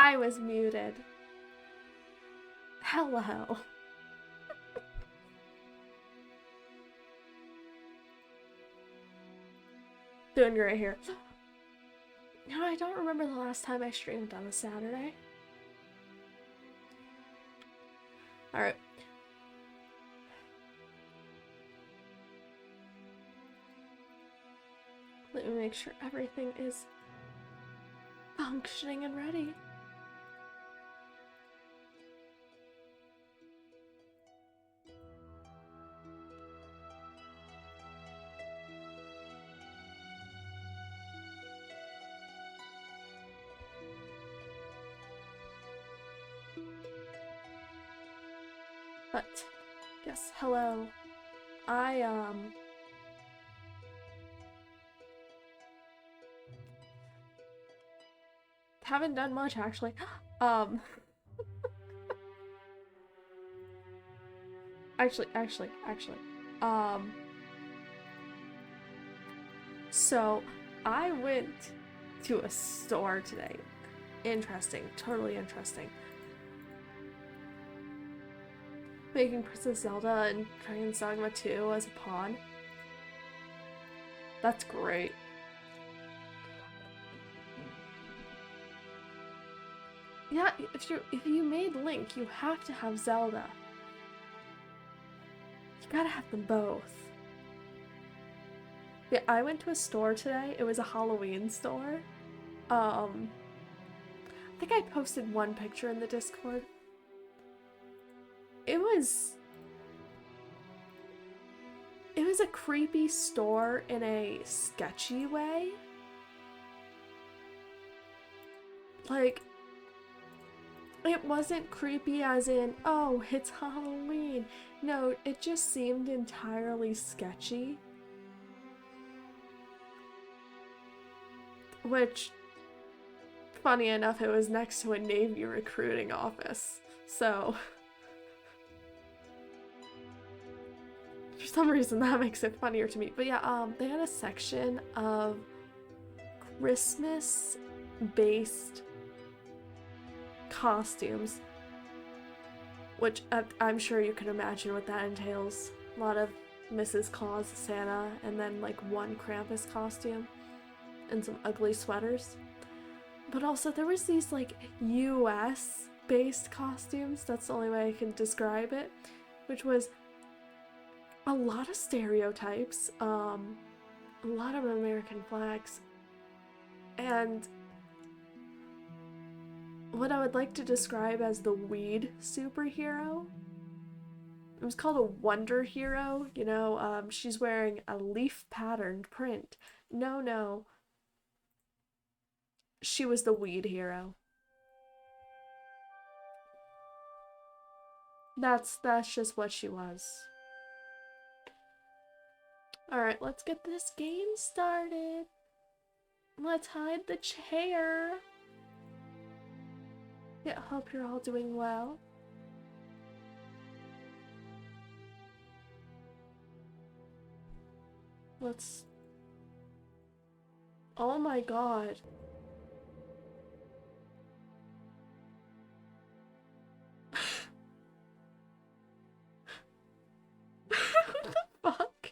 I was muted. Hello. Doing great here. No, I don't remember the last time I streamed on a Saturday. Alright. Let me make sure everything is functioning and ready. But, yes, hello. I haven't done much actually. Actually. So I went to a store today. Interesting, totally interesting. Making Princess Zelda and Dragon's Dogma 2 as a pawn. That's great. Yeah, if you made Link, you have to have Zelda. You gotta have them both. Yeah, I went to a store today. It was a Halloween store. I think I posted one picture in the Discord. It was a creepy store in a sketchy way. Like, it wasn't creepy as in, oh, it's Halloween. No, it just seemed entirely sketchy. Which, funny enough, it was next to a Navy recruiting office. So, for some reason that makes it funnier to me. But yeah, they had a section of Christmas-based costumes, which I'm sure you can imagine what that entails. A lot of Mrs. Claus, Santa, and then like one Krampus costume and some ugly sweaters. But also there was these like US based costumes, that's the only way I can describe it, which was a lot of stereotypes, a lot of American flags, and what I would like to describe as the weed superhero. It was called a Wonder Hero, you know, she's wearing a leaf patterned print. No. She was the weed hero. That's just what she was. Alright, let's get this game started. Let's hide the chair. Yeah, hope you're all doing well. Let's... Oh my god. What the fuck?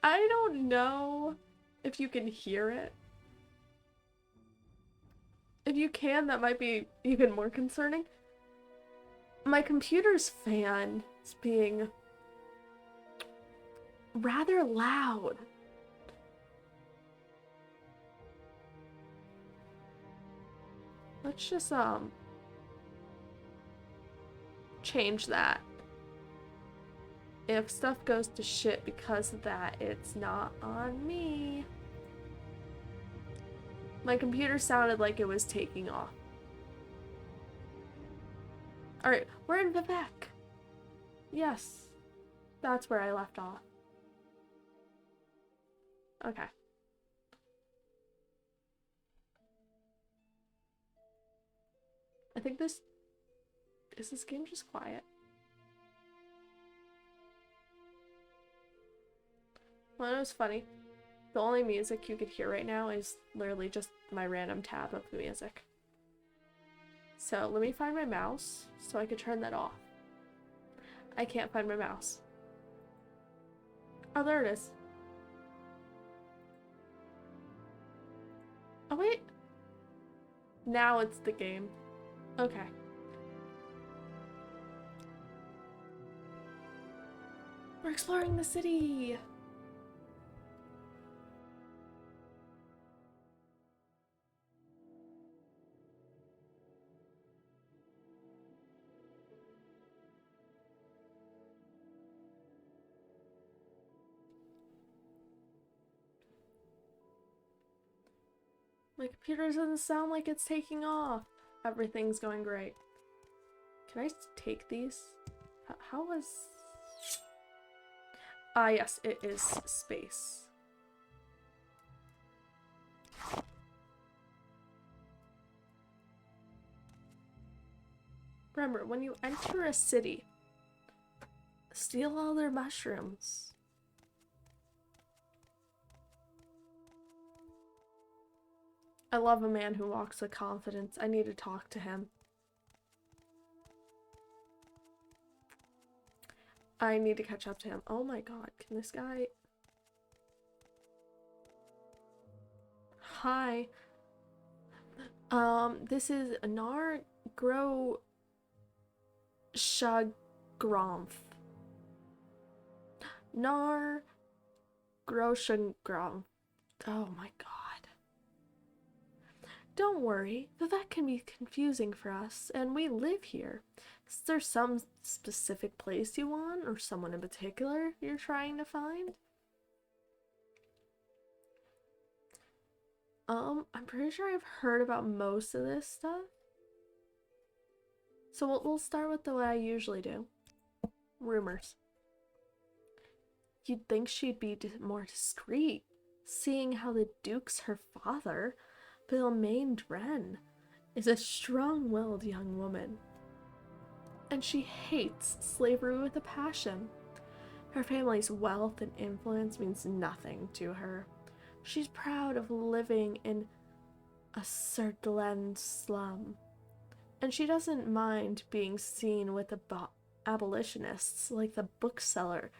I don't know if you can hear it. If you can, that might be even more concerning. My computer's fan is being rather loud. Let's just change that. If stuff goes to shit because of that, it's not on me. My computer sounded like it was taking off. Alright, we're in Vivek. Yes, that's where I left off. Okay. I think is this game just quiet? Well, it was funny. The only music you could hear right now is literally just my random tab of the music. So let me find my mouse so I could turn that off. I can't find my mouse. Oh, there it is. Oh, wait. Now it's the game. Okay. We're exploring the city. My computer doesn't sound like it's taking off. Everything's going great. Can I take these? How was... Ah, yes, it is space. Remember, when you enter a city, steal all their mushrooms. I love a man who walks with confidence. I need to talk to him. I need to catch up to him. Oh my god, can this guy... Hi. This is Nar Gro Shagromf. Nar Groshengromf. Oh my god. Don't worry, that can be confusing for us, and we live here. Is there some specific place you want, or someone in particular you're trying to find? I'm pretty sure I've heard about most of this stuff. So we'll start with the way I usually do. Rumors. You'd think she'd be more discreet, seeing how the Duke's her father, Bilmaine Dren, is a strong-willed young woman. And she hates slavery with a passion. Her family's wealth and influence means nothing to her. She's proud of living in a Sirtland slum. And she doesn't mind being seen with the abolitionists like the bookseller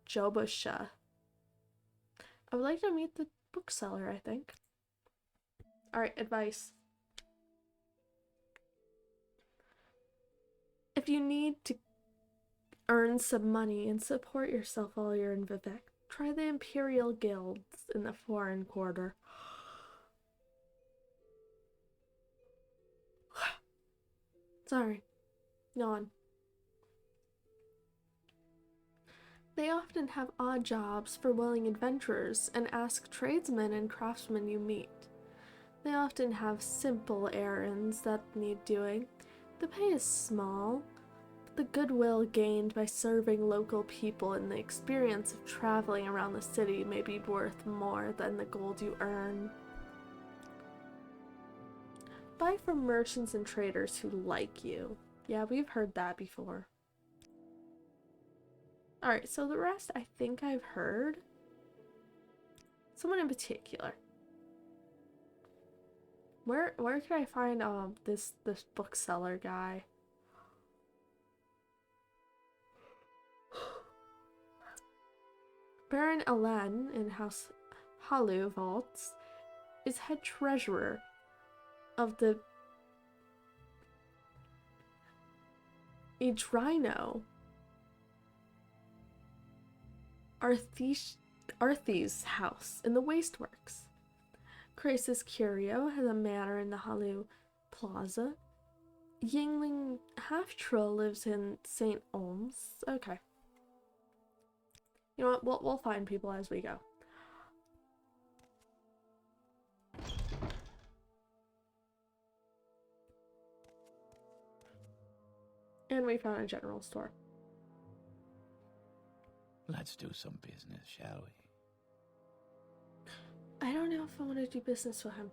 Jobusha. I would like to meet the bookseller, I think. Alright, advice. If you need to earn some money and support yourself while you're in Vivek, try the Imperial Guilds in the Foreign Quarter. Sorry. Yawn. They often have odd jobs for willing adventurers and ask tradesmen and craftsmen you meet. They often have simple errands that need doing. The pay is small, but the goodwill gained by serving local people and the experience of traveling around the city may be worth more than the gold you earn. Buy from merchants and traders who like you. Yeah, we've heard that before. Alright, so the rest I think I've heard. Someone in particular. Where could I find this bookseller guy? Baron Alen in House Halu Vaults is head treasurer of the Idrino Arthes house in the Wasteworks. Crisis Curio has a manor in the Halu Plaza. Yingling Half-Trill lives in St. Olms. Okay. You know what? We'll find people as we go. And we found a general store. Let's do some business, shall we? I don't know if I want to do business with him.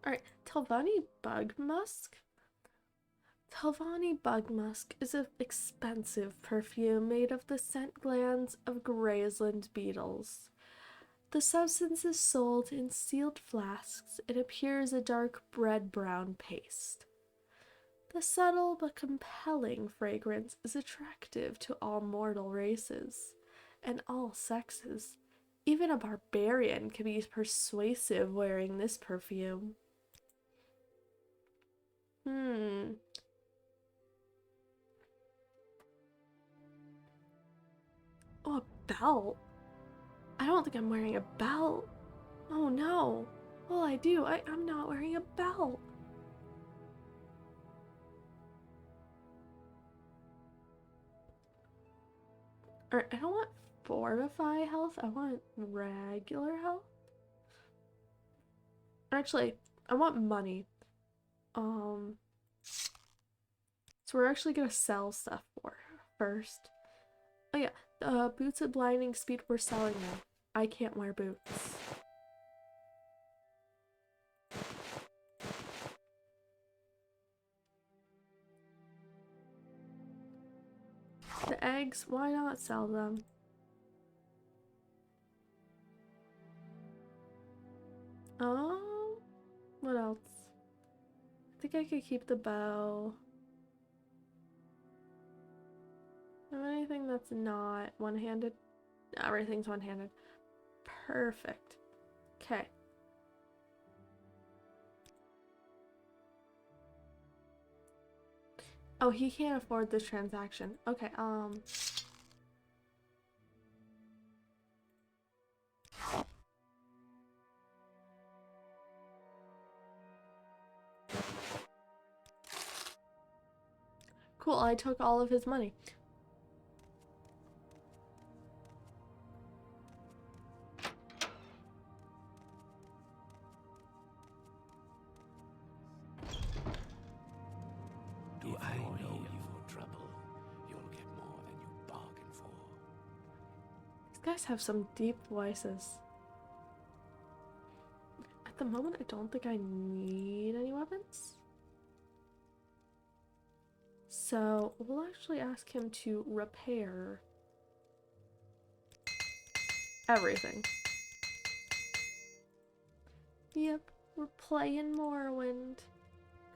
Alright, Telvanni Bugmusk? Telvanni Bugmusk is an expensive perfume made of the scent glands of Graysland beetles. The substance is sold in sealed flasks. It appears a dark bread-brown paste. The subtle but compelling fragrance is attractive to all mortal races and all sexes. Even a barbarian can be persuasive wearing this perfume. Oh, a belt? I don't think I'm wearing a belt. Oh no. Well, I do. I'm not wearing a belt. Or I don't want fortify health. I want regular health. Actually, I want money. So we're actually gonna sell stuff for first. Oh yeah, boots at blinding speed. We're selling them. I can't wear boots. The eggs, why not sell them? What else? I think I could keep the bow. Have anything that's not one-handed? Everything's one-handed. Perfect. Okay. Oh, he can't afford this transaction. Okay, cool, I took all of his money. Do I know you for trouble? You'll get more than you bargained for. These guys have some deep voices. At the moment, I don't think I need any weapons. So we'll actually ask him to repair everything. Yep, we're playing Morrowind.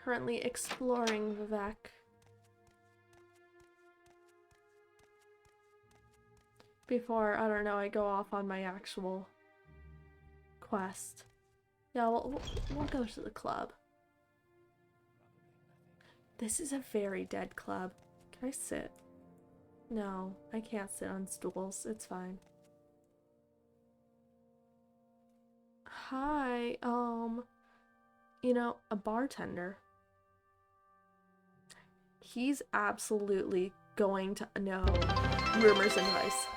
Currently exploring Vivek. Before, I don't know, I go off on my actual quest. Yeah, we'll go to the club. This is a very dead club. Can I sit? No, I can't sit on stools. It's fine. Hi, you know, a bartender. He's absolutely going to know rumors and advice.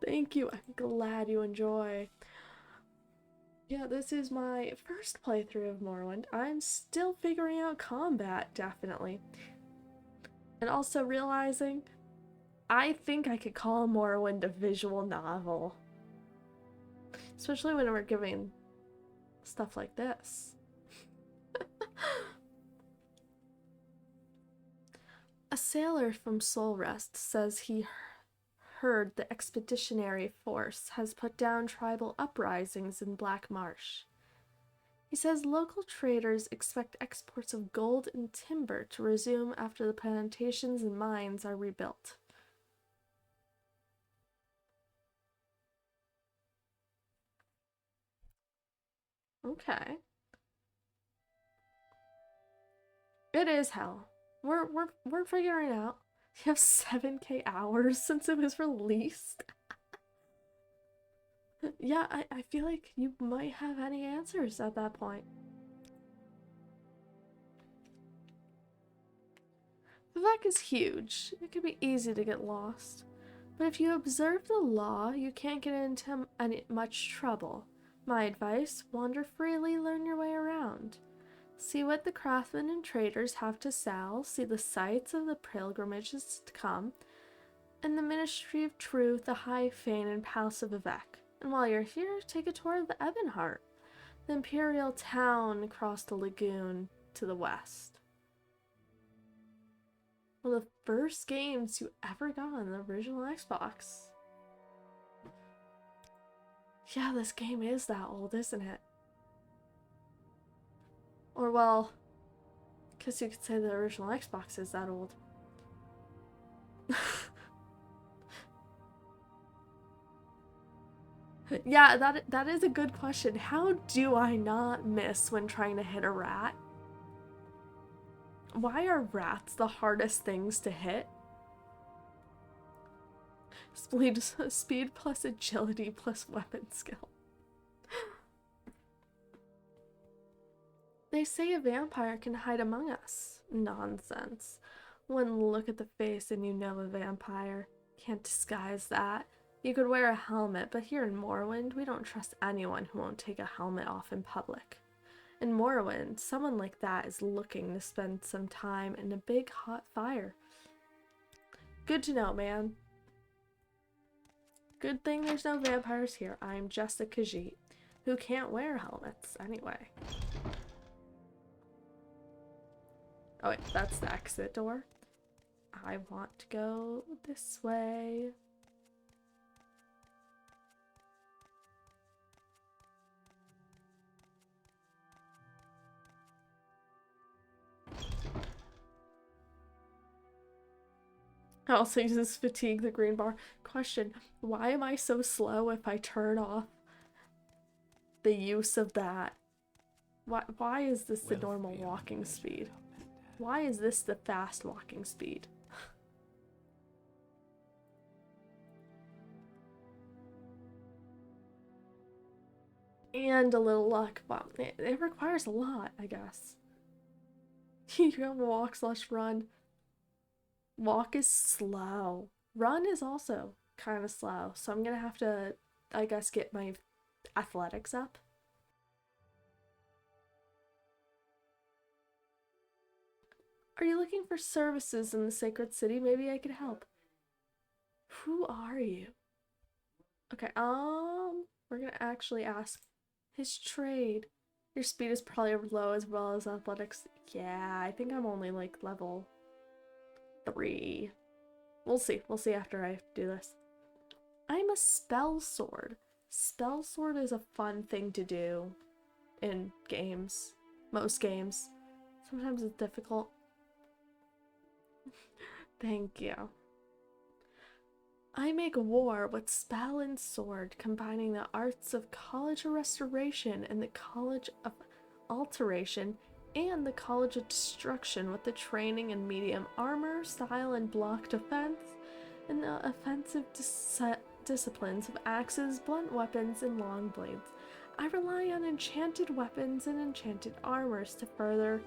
Thank you. I'm glad you enjoy. Yeah, this is my first playthrough of Morrowind. I'm still figuring out combat, definitely. And also realizing, I think I could call Morrowind a visual novel. Especially when we're giving stuff like this. A sailor from Soul Rest says he heard the expeditionary force has put down tribal uprisings in Black Marsh. He says local traders expect exports of gold and timber to resume after the plantations and mines are rebuilt. Okay. It is hell. We're figuring it out. You have 7k hours since it was released. Yeah, I feel like you might have any answers at that point. Vivek is huge. It can be easy to get lost. But if you observe the law, you can't get into much trouble. My advice, wander freely, learn your way around. See what the craftsmen and traders have to sell, see the sights of the pilgrimages to come, and the Ministry of Truth, the High Fane, and Palace of Vivek. And while you're here, take a tour of the Ebonheart, the imperial town across the lagoon to the west. One of the first games you ever got on the original Xbox. Yeah, this game is that old, isn't it? Or, well, because you could say the original Xbox is that old. Yeah, that is a good question. How do I not miss when trying to hit a rat? Why are rats the hardest things to hit? Speed plus agility plus weapon skill. They say a vampire can hide among us. Nonsense. One look at the face and you know a vampire. Can't disguise that. You could wear a helmet, but here in Morrowind, we don't trust anyone who won't take a helmet off in public. In Morrowind, someone like that is looking to spend some time in a big hot fire. Good to know, man. Good thing there's no vampires here. I'm just a Khajiit, who can't wear helmets anyway. Oh wait, that's the exit door. I want to go this way. I also uses fatigue, the green bar. Question, why am I so slow if I turn off the use of that? Why is this the normal walking speed? Why is this the fast walking speed? And a little luck, but it requires a lot, I guess. You can walk/run. Walk is slow. Run is also kind of slow, so I'm gonna have to, I guess, get my athletics up. Are you looking for services in the Sacred City? Maybe I could help. Who are you? Okay, we're gonna actually ask his trade. Your speed is probably low as well as athletics. Yeah, I think I'm only like level 3. We'll see. We'll see after I do this. I'm a spell sword. Spell sword is a fun thing to do in games. Most games. Sometimes it's difficult. Thank you. I make war with spell and sword, combining the arts of College of Restoration and the College of Alteration and the College of Destruction with the training in medium armor, style, and block defense, and the offensive disciplines of axes, blunt weapons, and long blades. I rely on enchanted weapons and enchanted armors to further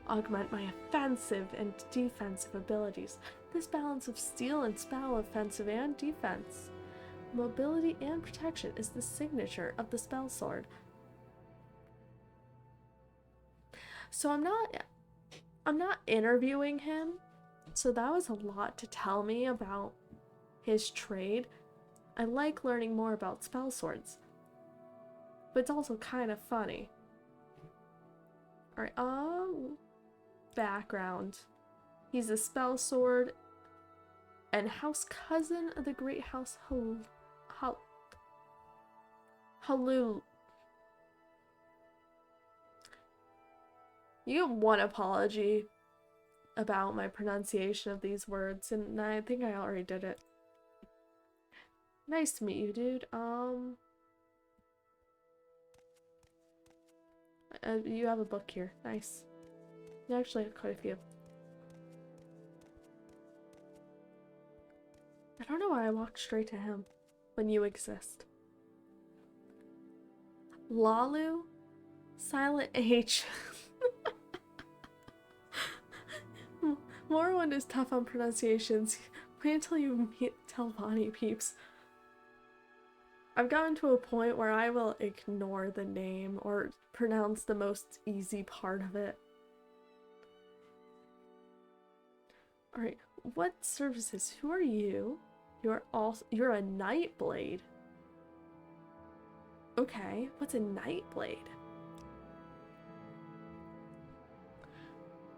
augment my offensive and defensive abilities. This balance of steel and spell, offensive and defense, mobility and protection is the signature of the spell sword. So I'm not interviewing him, so that was a lot to tell me about his trade. I like learning more about spell swords, but it's also kind of funny. Alright, background. He's a spell sword and house cousin of the great house Halul. You get one apology about my pronunciation of these words, and I think I already did it. Nice to meet you, dude. You have a book here. Nice. You actually have quite a few. I don't know why I walked straight to him when you exist. Lalu? Silent H. Morrowind is tough on pronunciations. Wait until you meet Telvanni peeps. I've gotten to a point where I will ignore the name or pronounce the most easy part of it. Alright, what services? Who are you? You're a Nightblade. Okay, what's a Nightblade?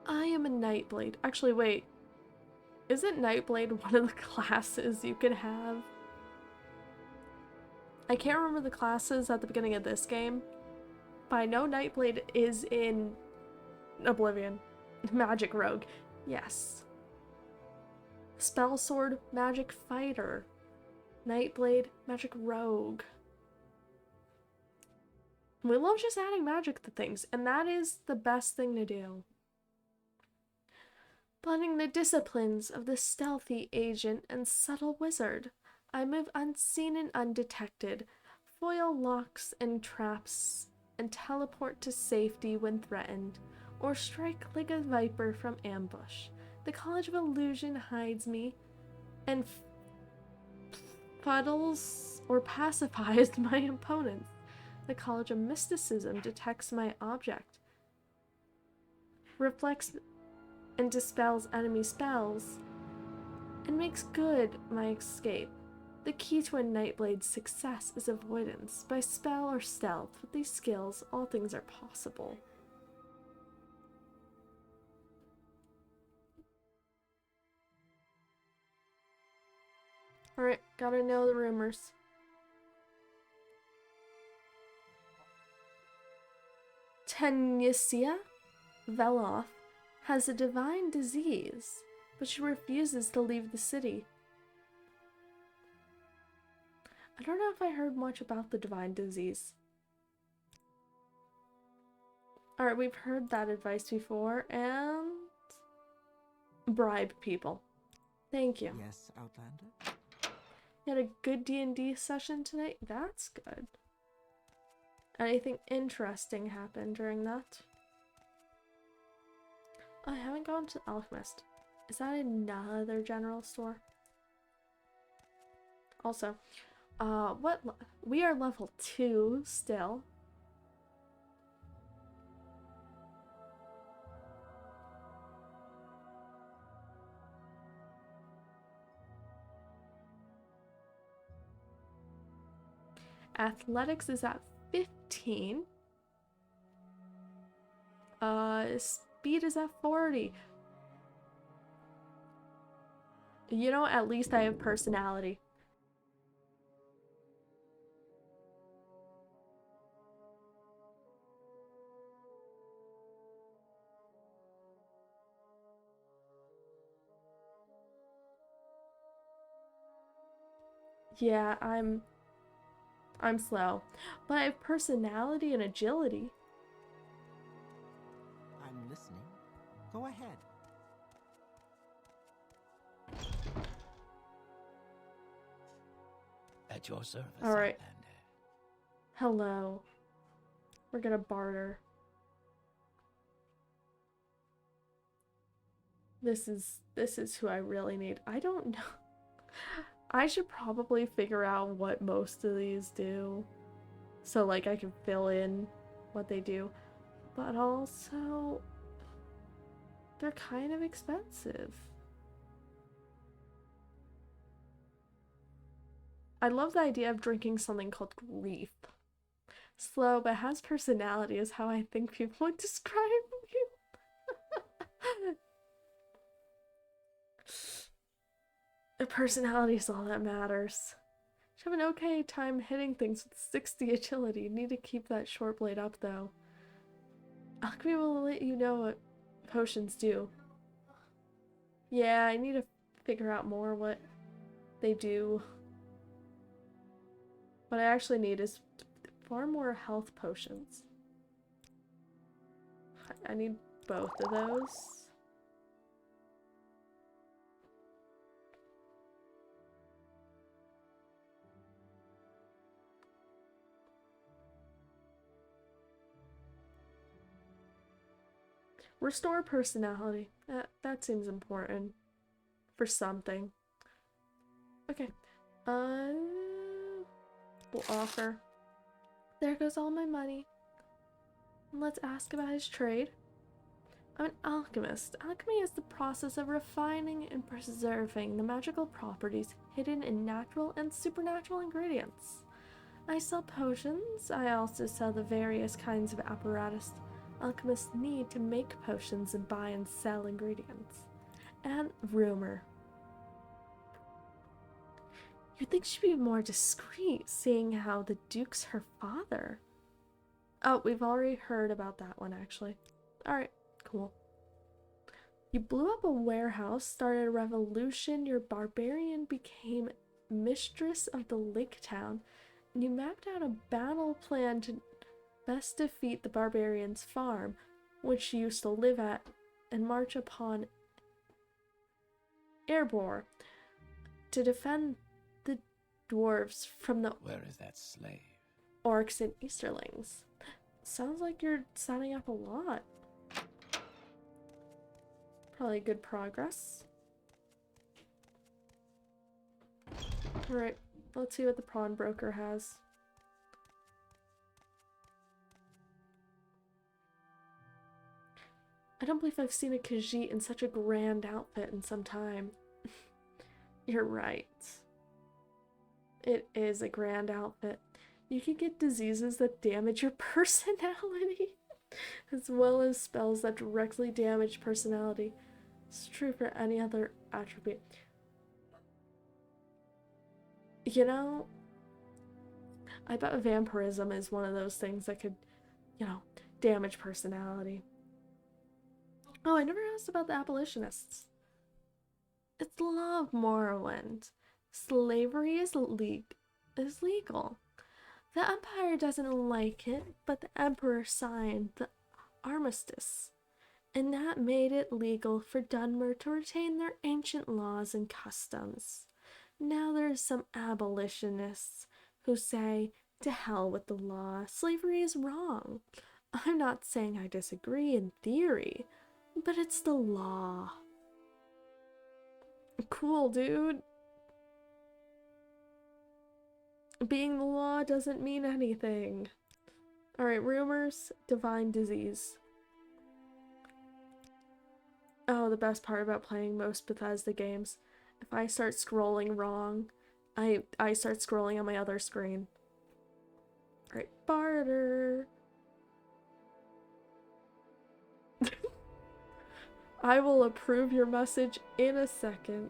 I am a Nightblade. Actually, wait. Isn't Nightblade one of the classes you could have? I can't remember the classes at the beginning of this game, but I know Nightblade is in Oblivion. Magic Rogue. Yes. Spell Sword, Magic Fighter. Nightblade, Magic Rogue. We love just adding magic to things, and that is the best thing to do. Blending the disciplines of the stealthy agent and subtle wizard, I move unseen and undetected, foil locks and traps, and teleport to safety when threatened, or strike like a viper from ambush. The College of Illusion hides me and fuddles or pacifies my opponents. The College of Mysticism detects my object, reflects and dispels enemy spells, and makes good my escape. The key to a Nightblade's success is avoidance. By spell or stealth, with these skills, all things are possible. Alright, gotta know the rumors. Tenysia Veloth has a divine disease, but she refuses to leave the city. I don't know if I heard much about the divine disease. Alright, we've heard that advice before, and bribe people. Thank you. Yes, Outlander? You had a good D&D session tonight? That's good. Anything interesting happened during that? I haven't gone to Alchemist. Is that another general store? Also, we are level 2 still. Athletics is at 15. Speed is at 40. You know, at least I have personality. Yeah, I'm slow, but I have personality and agility. I'm listening. Go ahead. At your service, All right. Outlander. Hello. We're gonna barter. This is who I really need. I don't know. I should probably figure out what most of these do, so like I can fill in what they do, but also they're kind of expensive. I love the idea of drinking something called grief. Slow but has personality is how I think people would describe you. The personality is all that matters. You have an okay time hitting things with 60 agility. You need to keep that short blade up though. Alchemy will let you know what potions do. Yeah, I need to figure out more what they do. What I actually need is far more health potions. I need both of those. Restore personality. That seems important. For something. Okay. We'll offer. There goes all my money. Let's ask about his trade. I'm an alchemist. Alchemy is the process of refining and preserving the magical properties hidden in natural and supernatural ingredients. I sell potions. I also sell the various kinds of apparatus alchemists need to make potions and buy and sell ingredients. And rumor. You'd think she'd be more discreet, seeing how the Duke's her father. Oh, we've already heard about that one, actually. Alright, cool. You blew up a warehouse, started a revolution, your barbarian became mistress of the lake town, and you mapped out a battle plan to best defeat the barbarian's farm, which you used to live at, and march upon Erebor to defend the dwarves from the Where is that slave? orcs and easterlings. Sounds like you're signing up a lot. Probably good progress. Alright, let's see what the pawnbroker has. I don't believe I've seen a Khajiit in such a grand outfit in some time. You're right. It is a grand outfit. You can get diseases that damage your personality, as well as spells that directly damage personality. It's true for any other attribute. You know, I bet vampirism is one of those things that could, you know, damage personality. Oh, I never asked about the abolitionists. It's the law of Morrowind. Slavery is legal. The Empire doesn't like it, but the Emperor signed the armistice, and that made it legal for Dunmer to retain their ancient laws and customs. Now there's some abolitionists who say, to hell with the law, slavery is wrong. I'm not saying I disagree in theory, but it's the law. Cool, dude. Being the law doesn't mean anything. Alright, rumors, divine disease. Oh, the best part about playing most Bethesda games. If I start scrolling wrong, I start scrolling on my other screen. Alright, barter. I will approve your message in a second.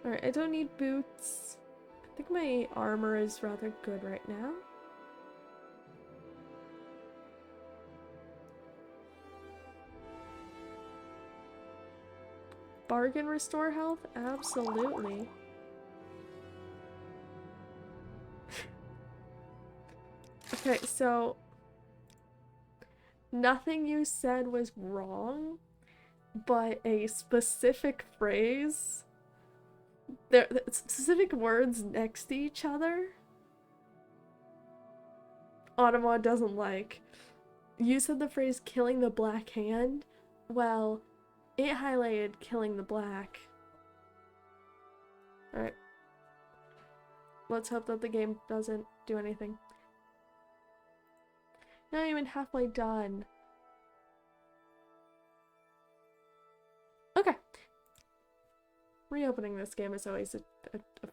Alright, I don't need boots. I think my armor is rather good right now. Bargain restore health? Absolutely. Okay, so nothing you said was wrong, but a specific phrase, there specific words next to each other, Automod doesn't like. You said the phrase killing the black hand. Well, it highlighted killing the black. Alright. Let's hope that the game doesn't do anything. Not even halfway done. Okay. Reopening this game is always a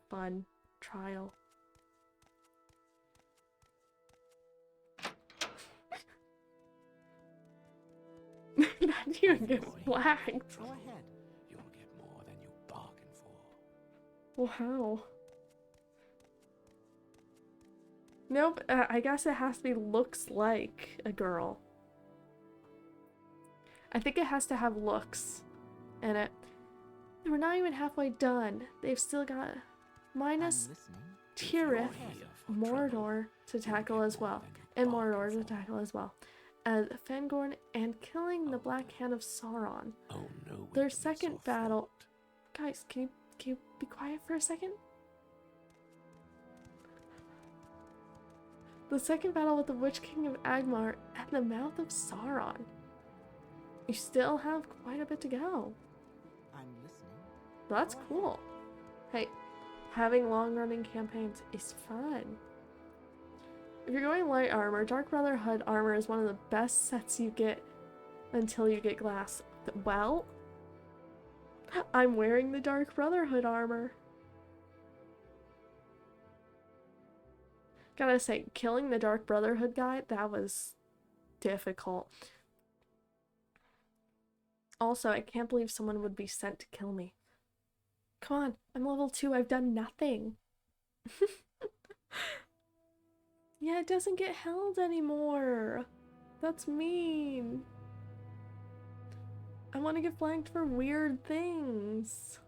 fun trial. Not even get flagged. Go ahead. You'll get more than you bargained for. Wow. Nope, I guess it has to be looks like a girl. I think it has to have looks in it. We're not even halfway done. They've still got minus Tirith, Mordor to tackle as well. And Mordor to tackle as well. As Fangorn and killing the Black Hand of Sauron. Oh, no, Their second battle... Guys, can you be quiet for a second? The second battle with the Witch King of Agmar at the mouth of Sauron. You still have quite a bit to go. I'm listening. That's cool. Hey, having long-running campaigns is fun. If you're going light armor, Dark Brotherhood armor is one of the best sets you get until you get glass. Well, I'm wearing the Dark Brotherhood armor. Gotta say, killing the Dark Brotherhood guy, that was difficult. Also, I can't believe someone would be sent to kill me. Come on, I'm level 2, I've done nothing. Yeah, it doesn't get held anymore. That's mean. I want to get flagged for weird things.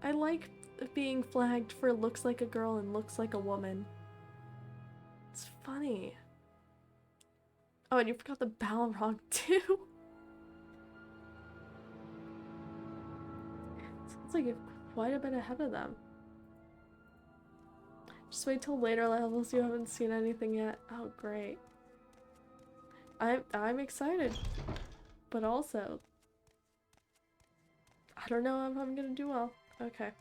I like being flagged for looks like a girl and looks like a woman. It's funny. Oh, and you forgot the Balrog too. Sounds like you're quite a bit ahead of them. Just wait till later levels, you haven't seen anything yet. Oh, great. I'm excited. But also, I don't know if I'm gonna do well. Okay.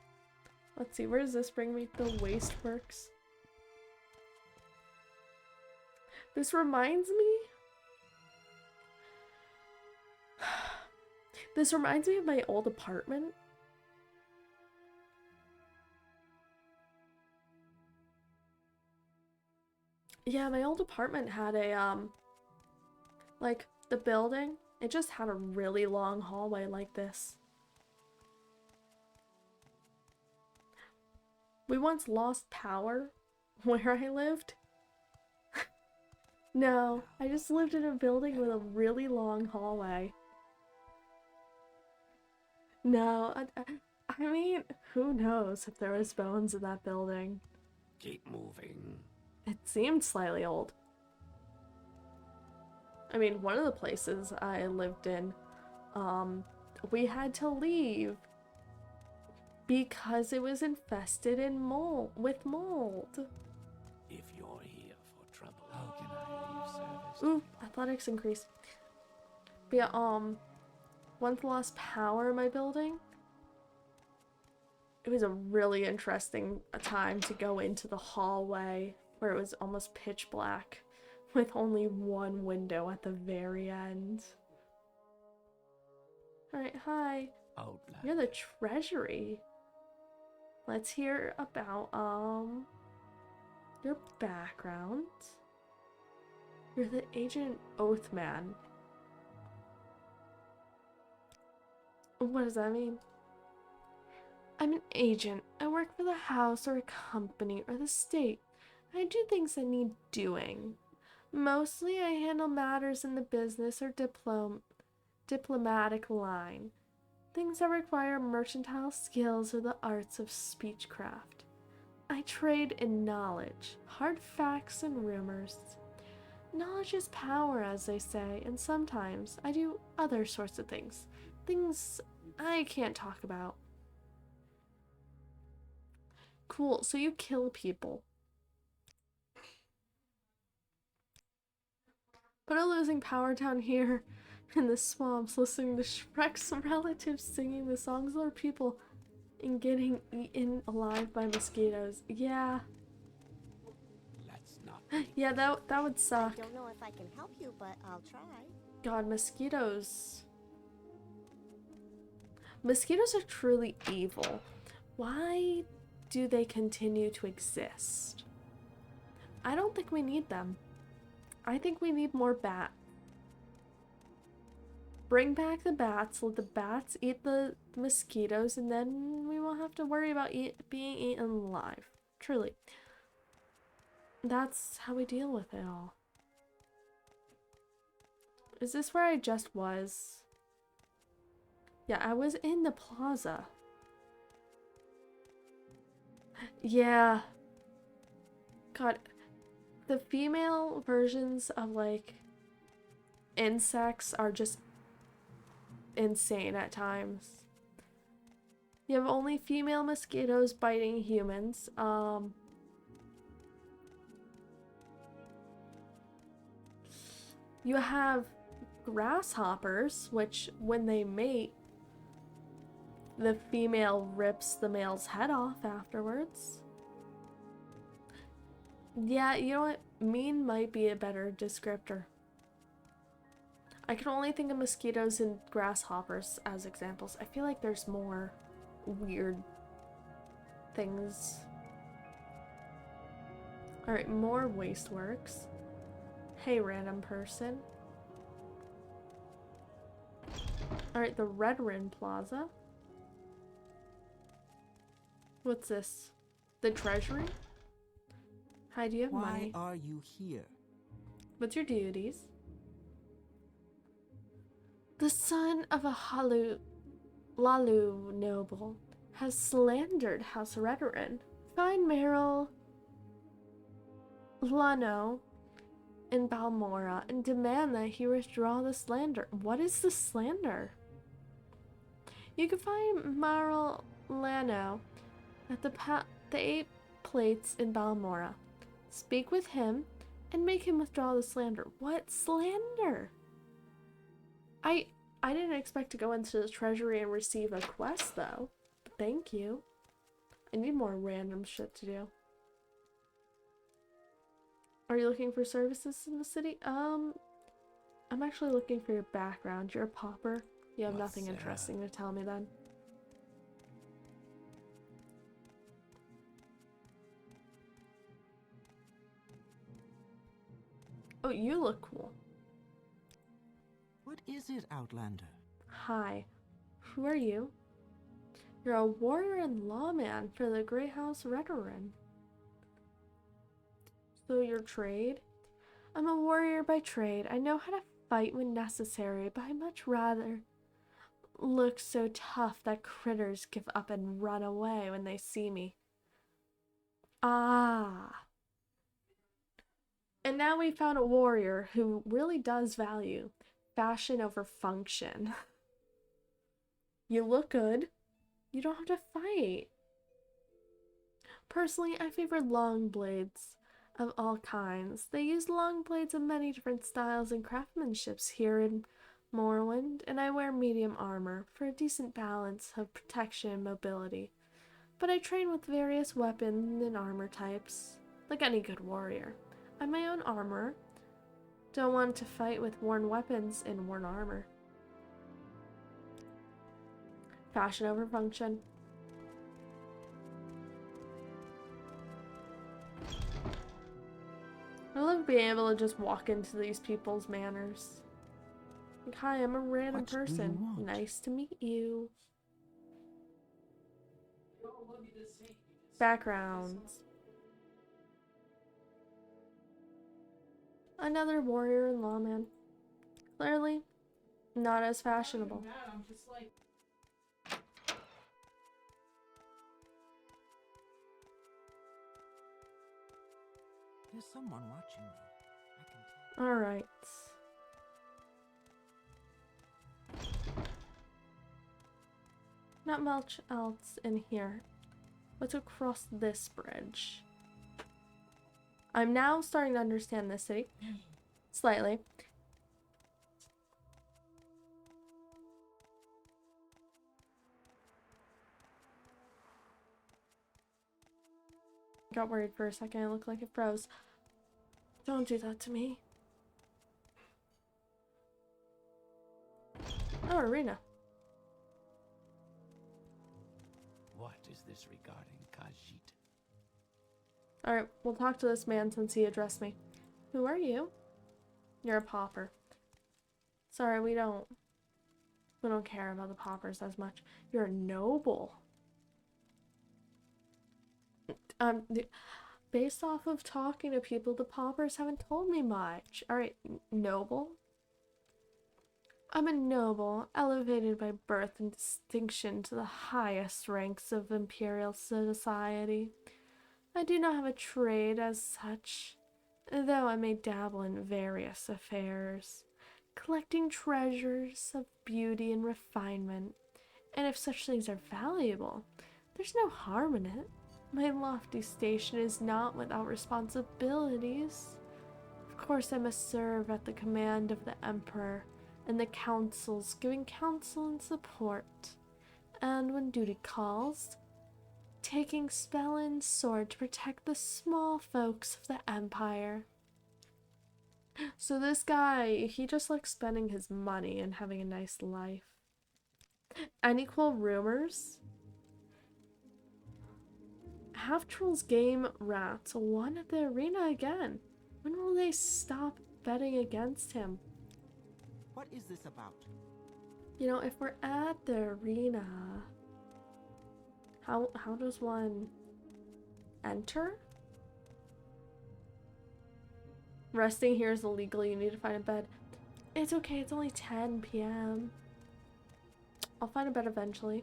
Let's see, where does this bring me? The Wasteworks. This reminds me... This reminds me of my old apartment. Yeah, my old apartment had a, like, the building, it just had a really long hallway like this. We once lost power where I lived. No, I just lived in a building with a really long hallway. No, I mean, who knows if there was bones in that building. Keep moving. It seemed slightly old. I mean, one of the places I lived in, we had to leave because it was infested with mold. If you're here for trouble, how can I leave service? Ooh, athletics increase. But yeah, once lost power in my building, it was a really interesting time to go into the hallway where it was almost pitch black with only one window at the very end. Alright, hi. Outland. You're the treasury. Let's hear about, your background. You're the Agent Oathman. What does that mean? I'm an agent. I work for the house or a company or the state. I do things that need doing. Mostly I handle matters in the business or diplomatic line. Things that require mercantile skills or the arts of speechcraft. I trade in knowledge, hard facts and rumors. Knowledge is power, as they say, and sometimes I do other sorts of things. Things I can't talk about. Cool, so you kill people. But I'm losing power down here in the swamps, listening to Shrek's relatives singing the songs of our people and getting eaten alive by mosquitoes. Yeah. Let's not. Yeah, that would suck. I don't know if I can help you, but I'll try. God, mosquitoes. Mosquitoes are truly evil. Why do they continue to exist? I don't think we need them. I think we need more bat. Bring back the bats, let the bats eat the mosquitoes, and then we won't have to worry about being eaten alive. Truly. That's how we deal with it all. Is this where I just was? Yeah, I was in the plaza. Yeah. God, the female versions of, like, insects are just insane at times. You have only female mosquitoes biting humans. You have grasshoppers, which when they mate, the female rips the male's head off afterwards. Yeah, you know what? Mean might be a better descriptor. I can only think of mosquitoes and grasshoppers as examples. I feel like there's more weird things. Alright, more wasteworks. Hey, random person. Alright, the Red Rin Plaza. What's this? The treasury? Hi, do you have Why money? are you here? What's your duties? The son of a Lalu noble has slandered House Redoran. Find Meryl Lano in Balmora and demand that he withdraw the slander. What is the slander? You can find Meryl Lano at the 8 plates in Balmora. Speak with him and make him withdraw the slander. What slander? I didn't expect to go into the treasury and receive a quest though. But thank you. I need more random shit to do. Are you looking for services in the city? I'm actually looking for your background. You're a pauper. You have nothing interesting to tell me then. Oh, you look cool. What is it, Outlander? Hi. Who are you? You're a warrior and lawman for the Great House Redoran. So your trade? I'm a warrior by trade. I know how to fight when necessary, but I'd much rather look so tough that critters give up and run away when they see me. Ah. And now we found a warrior who really does value fashion over function. You look good. You don't have to fight. Personally, I favor long blades of all kinds. They use long blades of many different styles and craftsmanships here in Morrowind, and I wear medium armor for a decent balance of protection and mobility. But I train with various weapon and armor types, like any good warrior. I'm my own armor. Don't want to fight with worn weapons and worn armor. Fashion over function. I love being able to just walk into these people's manners. Like, hi, I'm a random What do you person. want? Nice to meet you. Backgrounds. Another warrior and lawman. Clearly, not as fashionable. There's someone watching me. I can tell. Alright. Not much else in here. Let's across this bridge. I'm now starting to understand this city. Slightly. Got worried for a second. It looked like it froze. Don't do that to me. Oh, arena. What is this regarding Khajiit? Alright, we'll talk to this man since he addressed me. Who are you? You're a pauper. Sorry, we don't care about the paupers as much. You're a noble. Based off of talking to people, the paupers haven't told me much. Alright, noble? I'm a noble, elevated by birth and distinction to the highest ranks of imperial society. I do not have a trade as such, though I may dabble in various affairs, collecting treasures of beauty and refinement, and if such things are valuable, there's no harm in it. My lofty station is not without responsibilities. Of course, I must serve at the command of the Emperor and the councils, giving counsel and support, and when duty calls, taking spell and sword to protect the small folks of the Empire. So this guy, he just likes spending his money and having a nice life. Any cool rumors? Half-Trolls Game Rats won at the arena again. When will they stop betting against him? What is this about? You know, if we're at the arena, How does one enter? Resting here is illegal. You need to find a bed. It's okay. It's only 10 p.m. I'll find a bed eventually.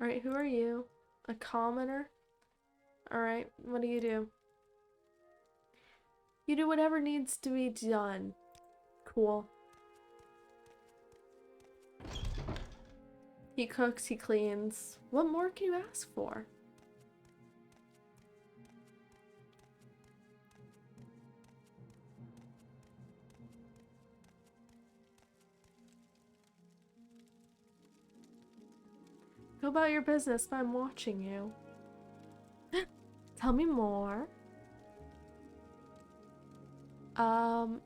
Alright, who are you? A commoner? Alright, what do? You do whatever needs to be done. Cool. He cooks, he cleans. What more can you ask for? Go about your business, but I'm watching you. Tell me more.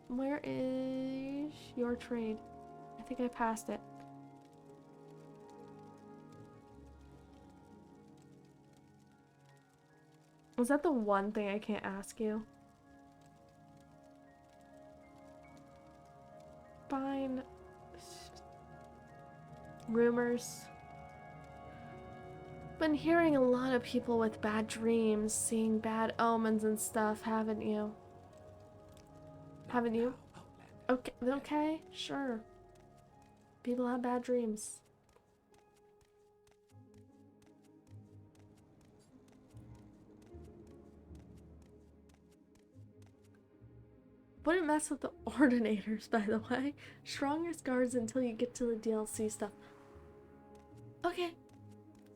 Where is your trade? I think I passed it. Was that the one thing I can't ask you? Fine. Rumors. Been hearing a lot of people with bad dreams, seeing bad omens and stuff, haven't you? Haven't you? Okay, okay, sure. People have bad dreams. Wouldn't mess with the ordinators, by the way. Strongest guards until you get to the DLC stuff. Okay.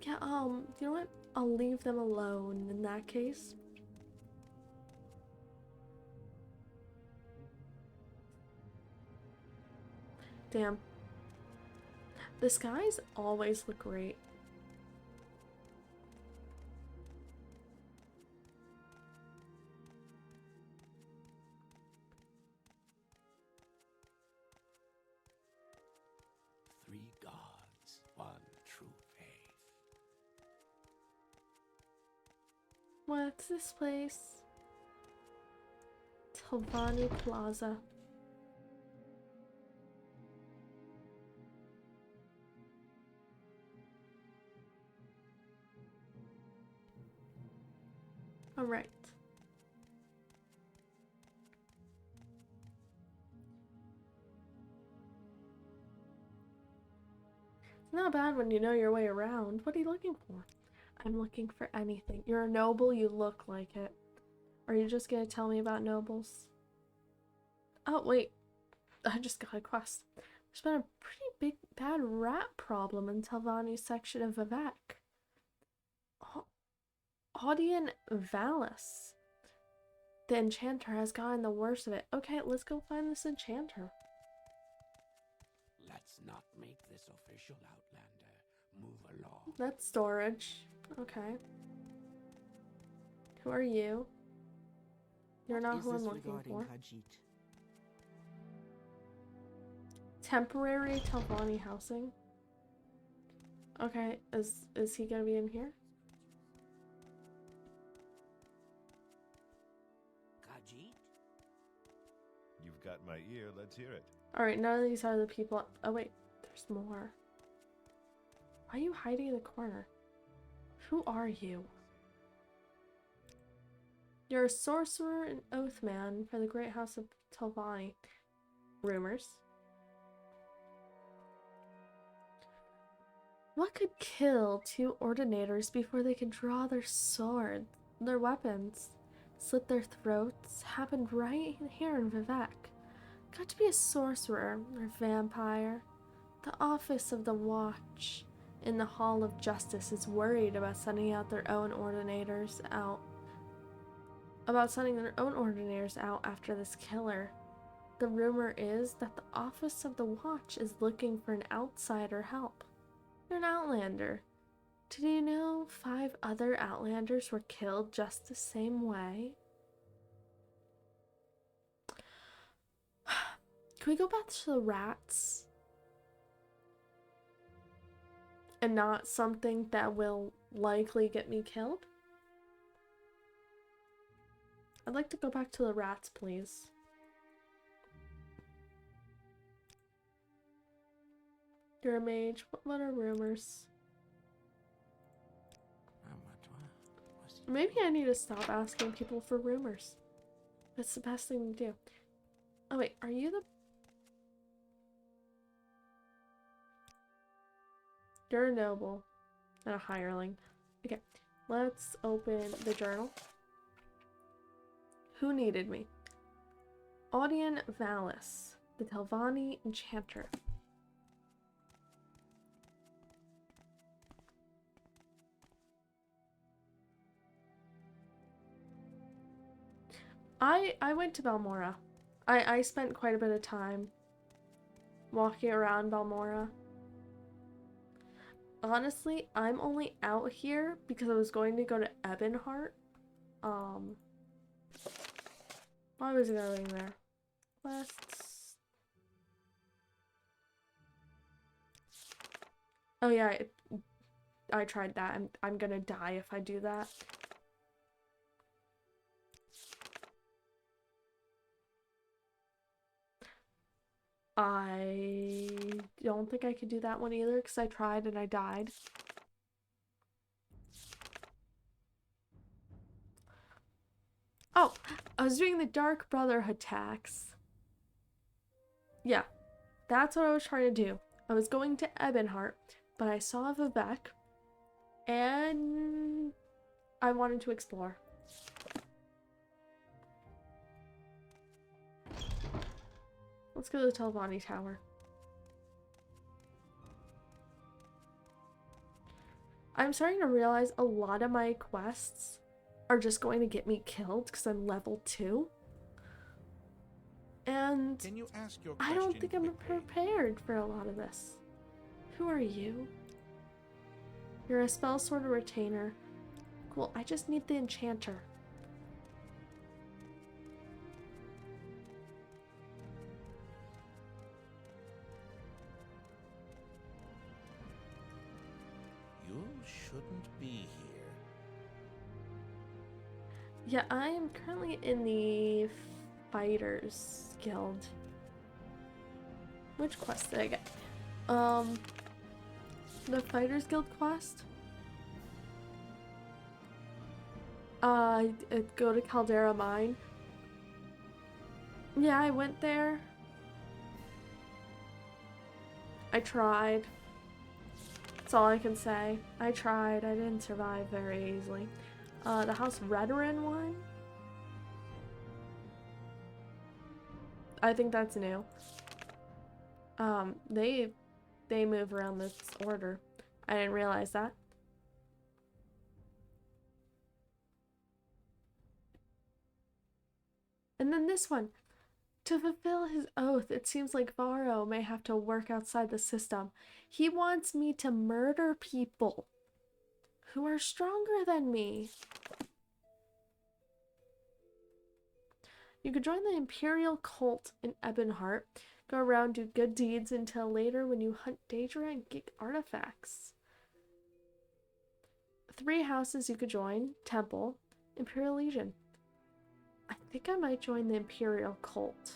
Yeah, you know what? I'll leave them alone in that case. Damn. The skies always look great. Three gods, one true faith. What's this place? Telvani Plaza. All right. It's not bad when you know your way around. What are you looking for? I'm looking for anything. You're a noble, you look like it. Are you just gonna tell me about nobles? Oh, wait. I just got a quest. There's been a pretty big bad rat problem in Telvani's section of Vivek. Audion Valis. The enchanter has gotten the worst of it. Okay, let's go find this enchanter. Let's not make this official, Outlander. Move along. That's storage. Okay. Who are you? You're not Is who I'm this looking regarding for. Khajiit? Temporary Telvani housing. Okay, is he gonna be in here? Khajiit? You've got my ear, let's hear it. Alright, none of these are the people. Oh wait, there's more. Why are you hiding in the corner? Who are you? You're a sorcerer and oathman for the great house of Telvani. Rumors. What could kill two ordinators before they could draw their swords, their weapons, slit their throats? Happened right here in Vivek. Got to be a sorcerer or vampire. The office of the watch in the Hall of Justice is worried about sending their own ordinators out after this killer. The rumor is that the office of the watch is looking for an outsider help. You're an outlander. Did you know 5 other outlanders were killed just the same way? Can we go back to the rats? And not something that will likely get me killed? I'd like to go back to the rats, please. You're a mage. What are rumors? Maybe I need to stop asking people for rumors. That's the best thing to do. Oh wait, are you the... You're a noble and a hireling. Okay, let's open the journal. Who needed me? Audion Valis, the Telvanni enchanter. I went to Balmora. I spent quite a bit of time walking around Balmora. Honestly, I'm only out here because I was going to go to Ebonheart. Why was I going there? Quests. Oh yeah, I tried that. I'm gonna die if I do that. I don't think I could do that one either because I tried and I died. Oh, I was doing the Dark Brotherhood tax. Yeah, that's what I was trying to do. I was going to Ebonheart, but I saw Vivek and I wanted to explore. Let's go to the Telvanni Tower. I'm starting to realize a lot of my quests are just going to get me killed because I'm level 2. And Can you ask your I don't question think I'm quickly? prepared for a lot of this. Who are you? You're a spell sorter retainer. Cool, I just need the enchanter. You shouldn't be here. Yeah, I am currently in the Fighters Guild. Which quest did I get? The Fighters Guild quest? Go to Caldera Mine. Yeah, I went there. I tried. That's all I can say. I tried. I didn't survive very easily. The House Redoran one? I think that's new. They move around this order. I didn't realize that. And then this one. To fulfill his oath, it seems like Varro may have to work outside the system. He wants me to murder people who are stronger than me. You could join the Imperial cult in Ebonheart. Go around, do good deeds until later when you hunt Daedra and get artifacts. 3 houses you could join. Temple. Imperial Legion. I think I might join the Imperial cult.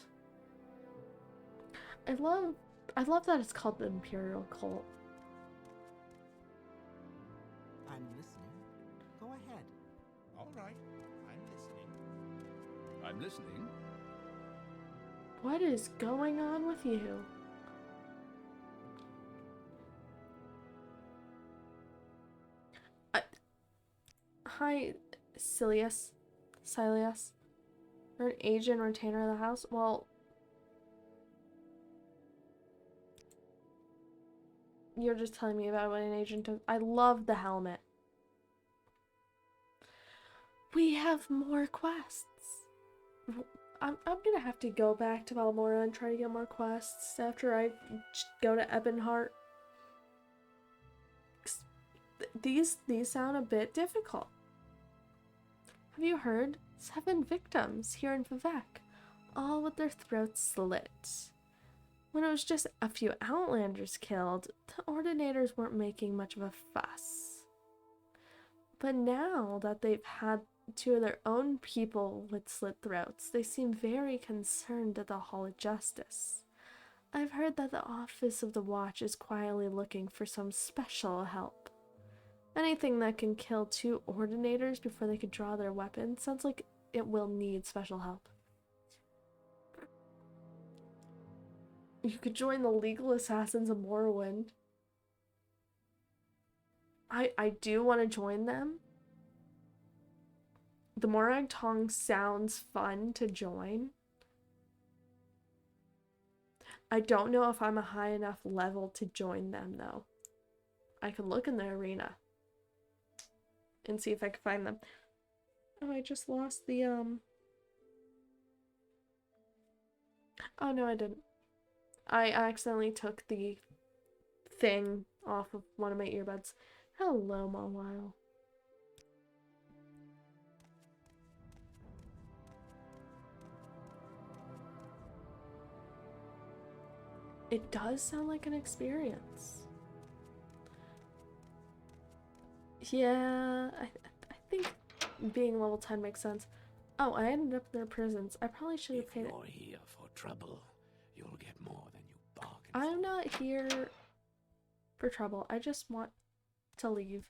I love that it's called the Imperial cult. I'm listening. Go ahead. All right, I'm listening. I'm listening. What is going on with you? Hi, Silius. You're an agent retainer of the house? Well, you're just telling me about what an agent does. I love the helmet. We have more quests. I'm gonna have to go back to Balmora and try to get more quests after I go to Ebonheart. These sound a bit difficult. Have you heard? 7 victims here in Vivek, all with their throats slit. When it was just a few Outlanders killed, the Ordinators weren't making much of a fuss. But now that they've had two of their own people with slit throats. They seem very concerned at the Hall of Justice. I've heard that the Office of the Watch is quietly looking for some special help. Anything that can kill two ordinators before they can draw their weapons sounds like it will need special help. You could join the Legal Assassins of Morrowind. I do want to join them. The Morag Tong sounds fun to join. I don't know if I'm a high enough level to join them, though. I can look in the arena and see if I can find them. Oh, I just lost the, Oh, no, I didn't. I accidentally took the thing off of one of my earbuds. Hello, Mawile. It does sound like an experience. Yeah, I think being level 10 makes sense. Oh, I ended up in their prisons. I probably should have If paid it. you're here for trouble, you'll get more than you bargained I'm for. not here for trouble. I just want to leave.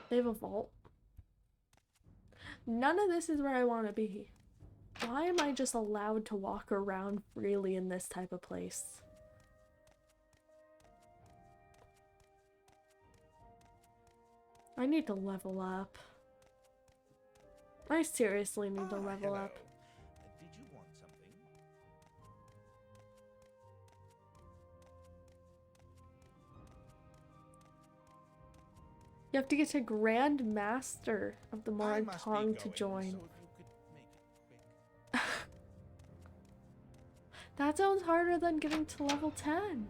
They have a vault. None of this is where I want to be. Why am I just allowed to walk around freely in this type of place? I need to level up. I seriously need to level hello. up. Did you want something? You have to get to Grand Master of the I Morag must be Tong to going, join. So if you could make it quick. That sounds harder than getting to level 10.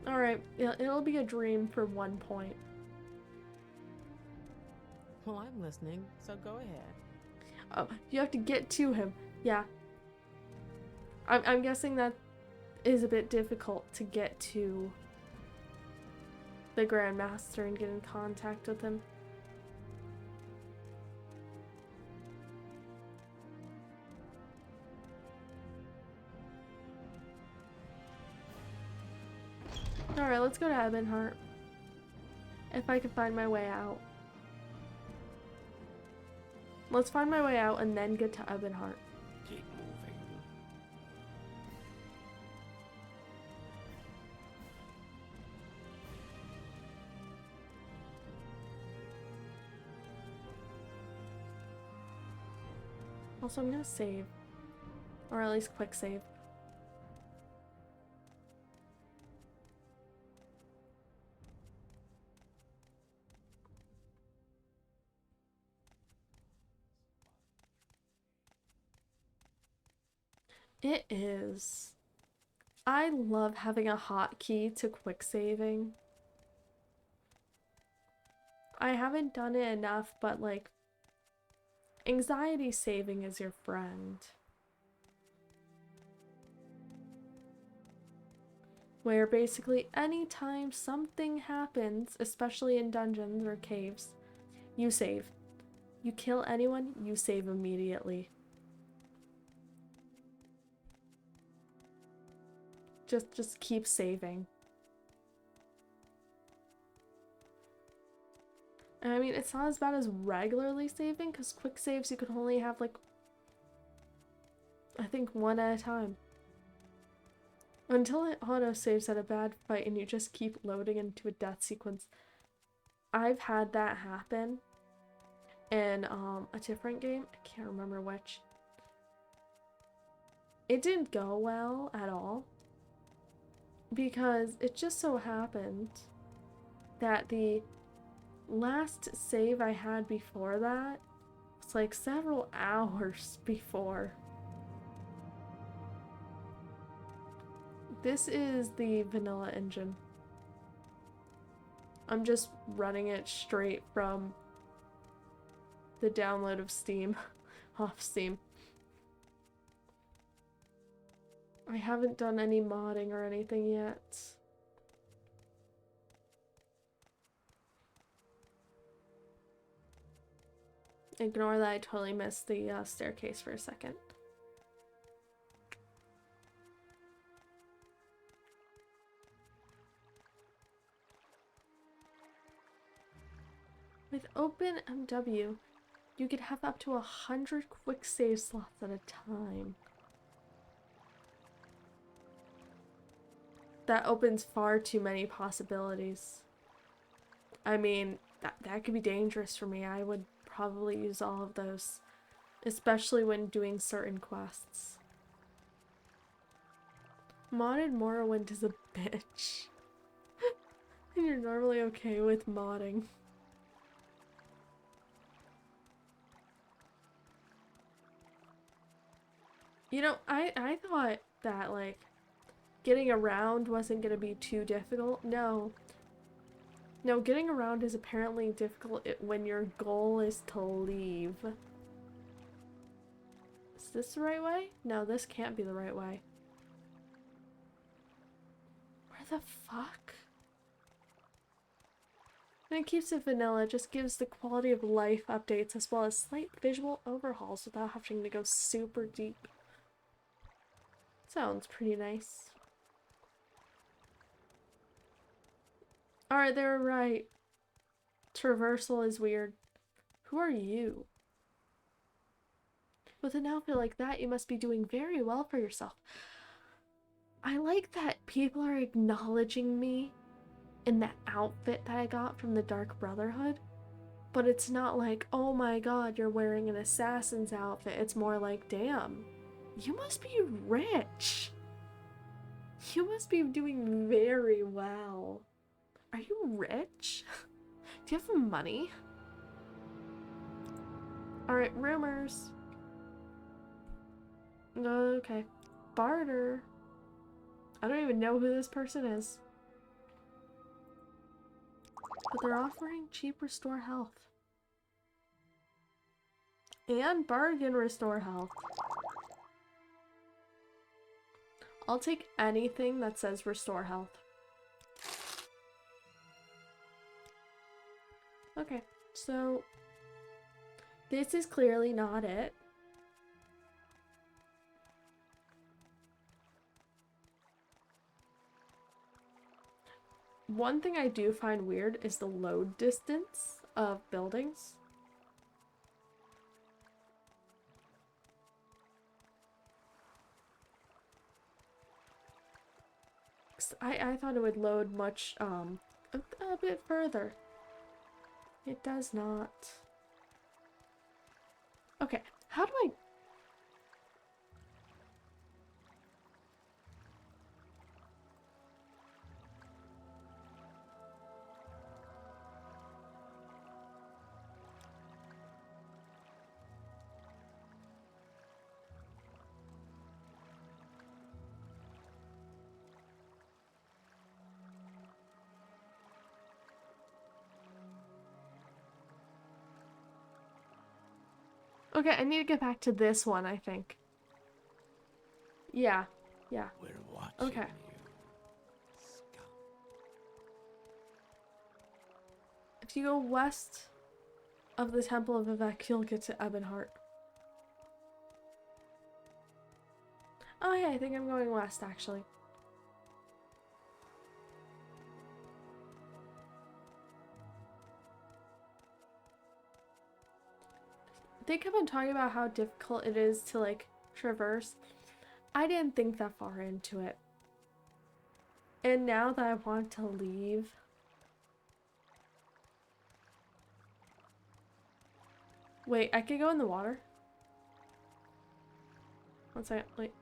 Alright, it'll be a dream for 1 point. Well, I'm listening, so go ahead. Oh, you have to get to him. Yeah. I'm guessing that is a bit difficult to get to the Grand Master and get in contact with him. Alright, let's go to Ebonheart. If I can find my way out. Let's find my way out and then get to Ebonheart. Keep moving. Also, I'm gonna save. Or at least quick save. It is. I love having a hotkey to quick saving. I haven't done it enough, but like, anxiety saving is your friend. Where basically anytime something happens, especially in dungeons or caves, you save. You kill anyone, you save immediately. Just keep saving. And I mean, it's not as bad as regularly saving, because quick saves you can only have like, I think 1 at a time. Until it auto-saves at a bad fight and you just keep loading into a death sequence. I've had that happen in a different game. I can't remember which. It didn't go well at all. Because it just so happened that the last save I had before that was like several hours before. This is the vanilla engine. I'm just running it straight from the download of Steam, off Steam. I haven't done any modding or anything yet. Ignore that I totally missed the staircase for a second. With OpenMW, you could have up to 100 quick save slots at a time. That opens far too many possibilities. I mean, that could be dangerous for me. I would probably use all of those, especially when doing certain quests. Modded Morrowind is a bitch. And you're normally okay with modding. You know, I thought that, like, getting around wasn't gonna be too difficult. No. No, getting around is apparently difficult when your goal is to leave. Is this the right way? No, this can't be the right way. Where the fuck? And it keeps it vanilla, just gives the quality of life updates as well as slight visual overhauls without having to go super deep. Sounds pretty nice. Alright, they were right. Traversal is weird. Who are you? With an outfit like that, you must be doing very well for yourself. I like that people are acknowledging me in that outfit that I got from the Dark Brotherhood. But it's not like, oh my god, you're wearing an assassin's outfit. It's more like, damn, you must be rich. You must be doing very well. Are you rich? Do you have money? Alright, rumors. Okay. Barter. I don't even know who this person is. But they're offering cheap restore health. And bargain restore health. I'll take anything that says restore health. Okay, so this is clearly not it. One thing I do find weird is the load distance of buildings. I thought it would load much, a bit further. It does not. Okay, how do I... Okay, I need to get back to this one, I think. Yeah, yeah. We're watching Okay. you, scum. If you go west of the Temple of Vivek, you'll get to Ebonheart. Oh yeah, I think I'm going west, actually. They kept on talking about how difficult it is to, like, traverse. I didn't think that far into it. And now that I want to leave... Wait, I could go in the water? One second, wait,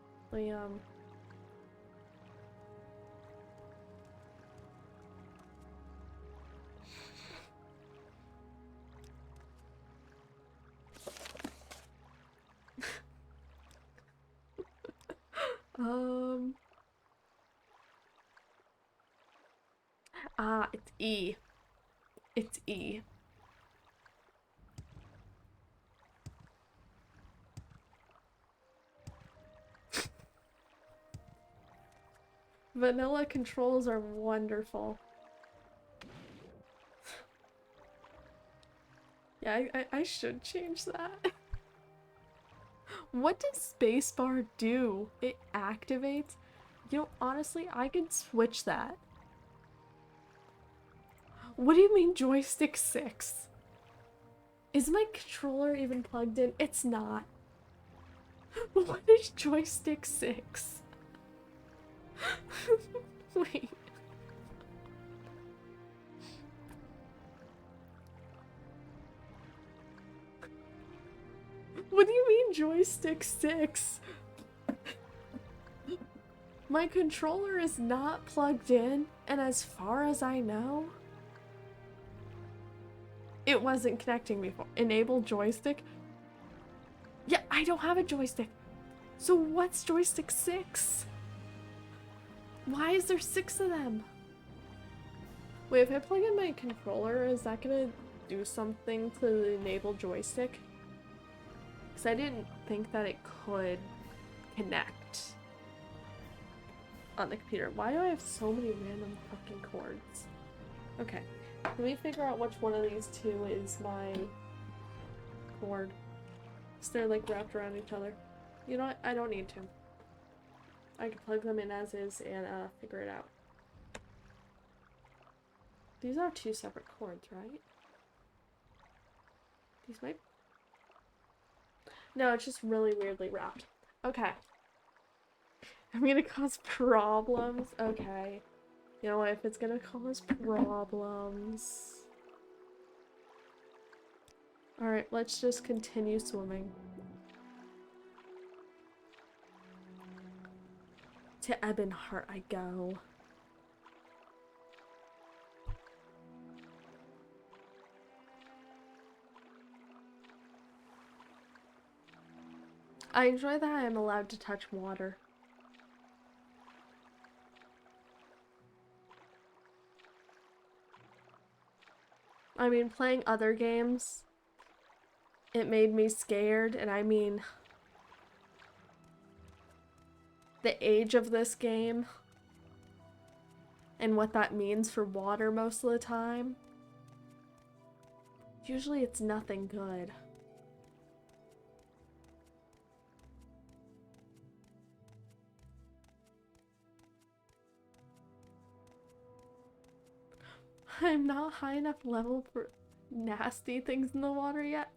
it's E. It's E. Vanilla controls are wonderful. Yeah, I should change that. What does spacebar do? It activates? You know, honestly, I could switch that. What do you mean joystick 6? Is my controller even plugged in? It's not. What is joystick 6? Wait. What do you mean joystick 6? My controller is not plugged in, and as far as I know, it wasn't connecting before. Enable joystick? Yeah, I don't have a joystick. So what's joystick 6? Why is there 6 of them? Wait, if I plug in my controller, is that gonna do something to the enable joystick? Because I didn't think that it could connect on the computer. Why do I have so many random fucking cords? Okay, let me figure out which one of these two is my cord. So they're like wrapped around each other. You know what? I don't need to. I can plug them in as is and figure it out. These are 2 separate cords, right? These might... No, it's just really weirdly wrapped. Okay. I'm gonna cause problems. Okay. You know what? If it's gonna cause problems... Alright, let's just continue swimming. To Ebonheart I go. I enjoy that I am allowed to touch water. I mean, playing other games, it made me scared, and I mean, the age of this game and what that means for water most of the time, usually it's nothing good. I'm not high enough level for nasty things in the water yet.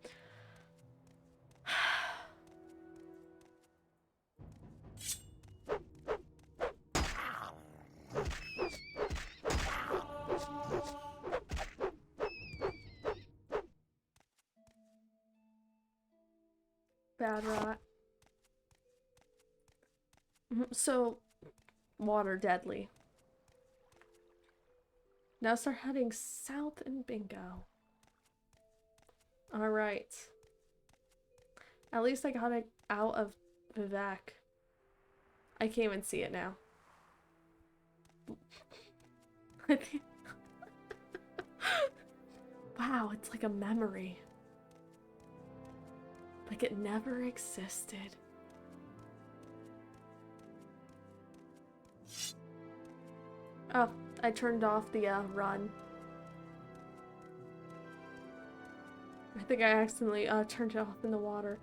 Bad rat. So, water deadly. Now start heading south and bingo. Alright. At least I got it out of Vivek. I can't even see it now. Wow, it's like a memory. Like it never existed. Oh, I turned off the run. I think I accidentally turned it off in the water.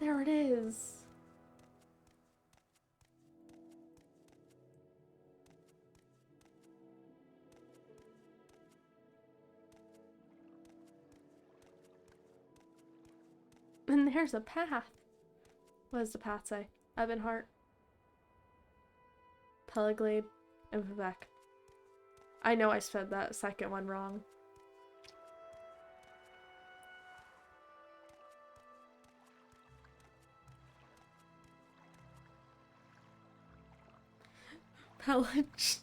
There it is. And there's a path. What does the path say? Ebonheart, Pelaglade, and Vivek. I know I said that second one wrong. Pelage.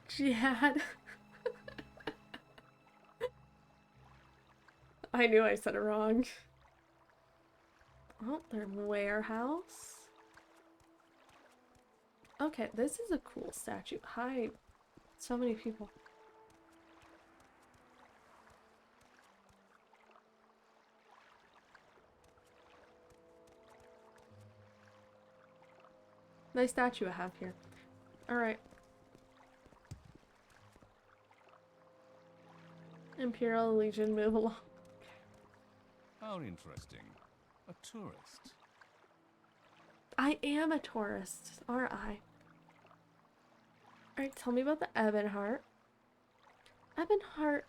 Jihad. I knew I said it wrong. Oh, their warehouse. Okay, this is a cool statue. Hi. So many people. Nice statue I have here. Alright. Imperial Legion, move along. How interesting. A tourist. I am a tourist, aren't I? Alright, tell me about the Ebonheart. Ebonheart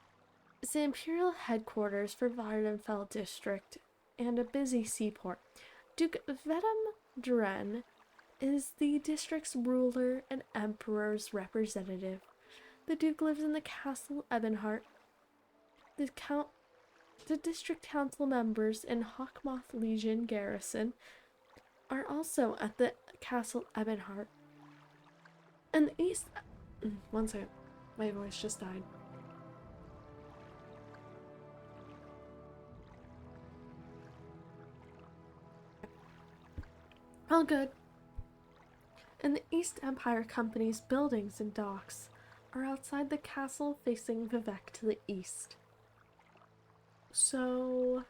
is the imperial headquarters for Vardenfell district and a busy seaport. Duke Vedum Dren is the district's ruler and emperor's representative. The Duke lives in the castle Ebonheart. The district council members in Hawkmoth Legion garrison are also at the castle Ebonheart. And the east... One second. My voice just died. All good. And the East Empire Company's buildings and docks are outside the castle facing Vivek to the east. So...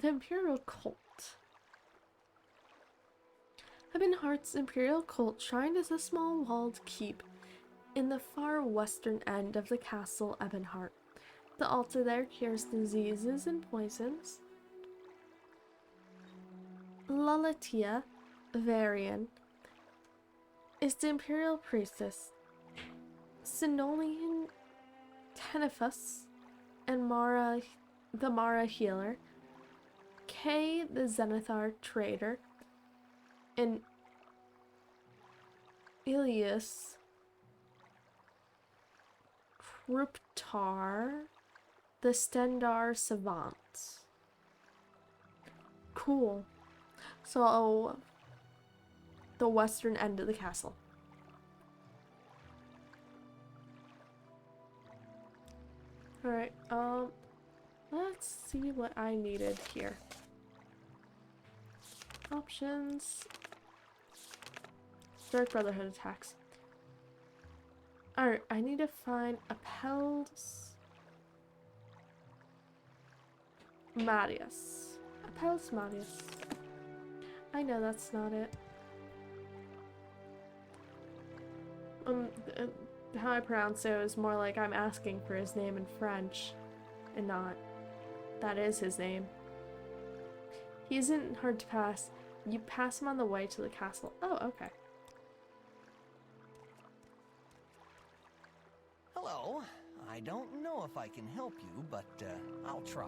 the Imperial Cult. Ebonheart's Imperial Cult Shrine is a small walled keep in the far western end of the castle Ebonheart. The altar there cures diseases and poisons. Lalatia Varian is the Imperial Priestess. Sinolian Tenefus and Mara the Mara Healer, Kay the Zenithar Trader, and Ilias Kruptar the Stendar Savant. Cool. So, the western end of the castle. Alright, let's see what I needed here. Options. Dark Brotherhood attacks. Alright, I need to find Apelles Marius. Apelles Marius. I know that's not it. How I pronounce it was more like I'm asking for his name in French, and not. That is his name. He isn't hard to pass. You pass him on the way to the castle. Oh, okay. Hello. I don't know if I can help you, but I'll try.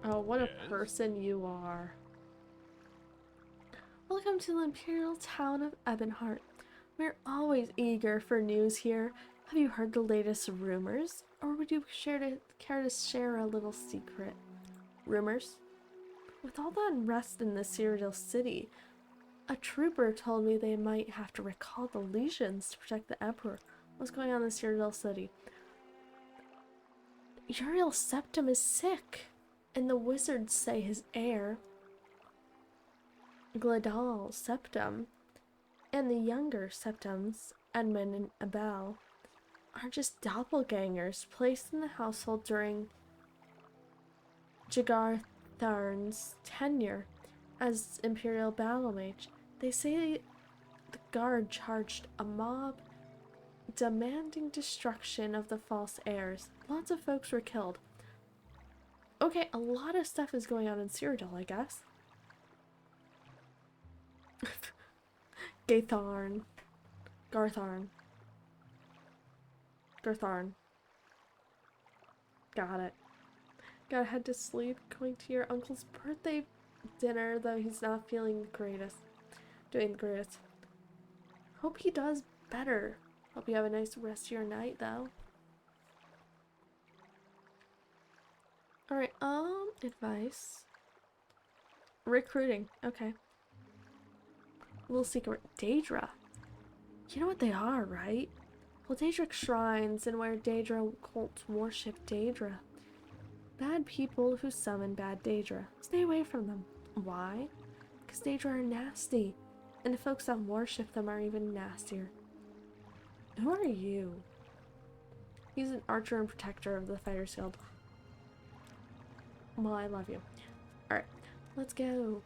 Oh, what a person you are. Welcome to the Imperial Town of Ebonheart. We're always eager for news here. Have you heard the latest rumors? Or would you care to share a little secret? Rumors? With all the unrest in the Cyrodiil city, a trooper told me they might have to recall the legions to protect the Emperor. What's going on in the Cyrodiil city? Uriel Septim is sick, and the wizards say his heir, Gladal Septim, and the younger Septims, Edmund and Abel, are just doppelgangers placed in the household during Jagartharn's tenure as Imperial Battle Mage. They say the guard charged a mob demanding destruction of the false heirs. Lots of folks were killed. Okay, a lot of stuff is going on in Cyrodiil, I guess. Gartharn. Got it. Gotta head to sleep. Going to your uncle's birthday dinner, though he's not feeling the greatest. Doing the greatest. Hope he does better. Hope you have a nice rest of your night, though. Alright, advice. Recruiting. Okay. Little secret. Daedra. You know what they are, right? Well, Daedric shrines and where Daedra cults worship Daedra. Bad people who summon bad Daedra. Stay away from them. Why? Because Daedra are nasty. And the folks that worship them are even nastier. Who are you? He's an archer and protector of the Fighters Guild. Well, I love you. Alright, let's go.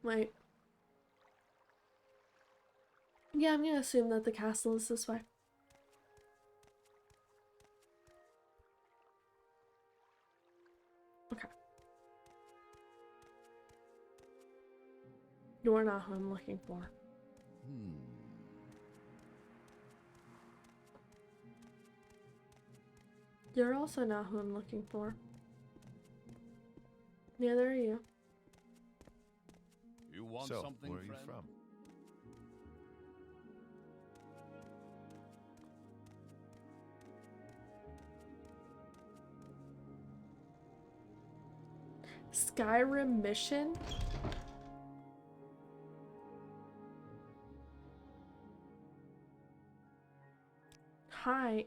Wait. Yeah, I'm gonna assume that the castle is this way. Okay. You're not who I'm looking for. You're also not who I'm looking for. Neither are you. You want So, something, where are you friend? from? Skyrim mission? Hi.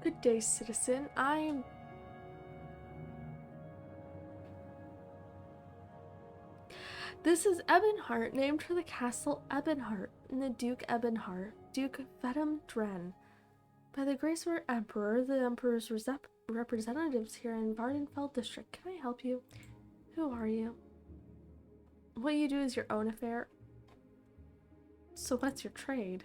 Good day, citizen. I'm... This is Ebonheart, named for the castle Ebonheart, and the Duke Ebonheart, Duke of Vedum Dren. By the grace of our Emperor, the Emperor's representatives here in Vardenfell District. Can I help you? Who are you? What you do is your own affair. So what's your trade?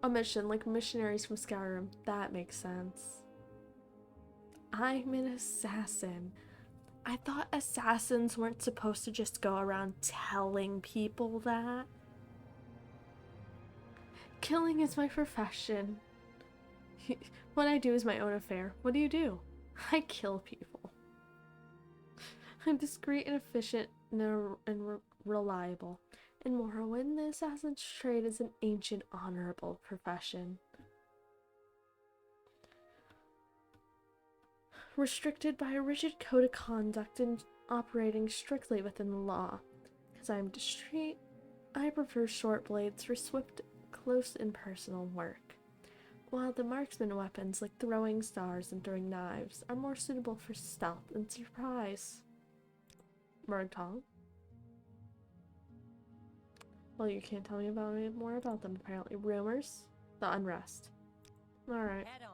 A mission, like missionaries from Skyrim. That makes sense. I'm an assassin. I thought assassins weren't supposed to just go around telling people that. Killing is my profession. What I do is my own affair. What do you do? I kill people. I'm discreet and efficient and reliable. In Morrowind, the assassin's trade is an ancient, honorable profession. Restricted by a rigid code of conduct and operating strictly within the law. Because I'm discreet, I prefer short blades for swift, close, and personal work. While the marksman weapons like throwing stars and throwing knives are more suitable for stealth and surprise. Murtong? Well, you can't tell me more about them, apparently. Rumors? The unrest. Alright. Head on.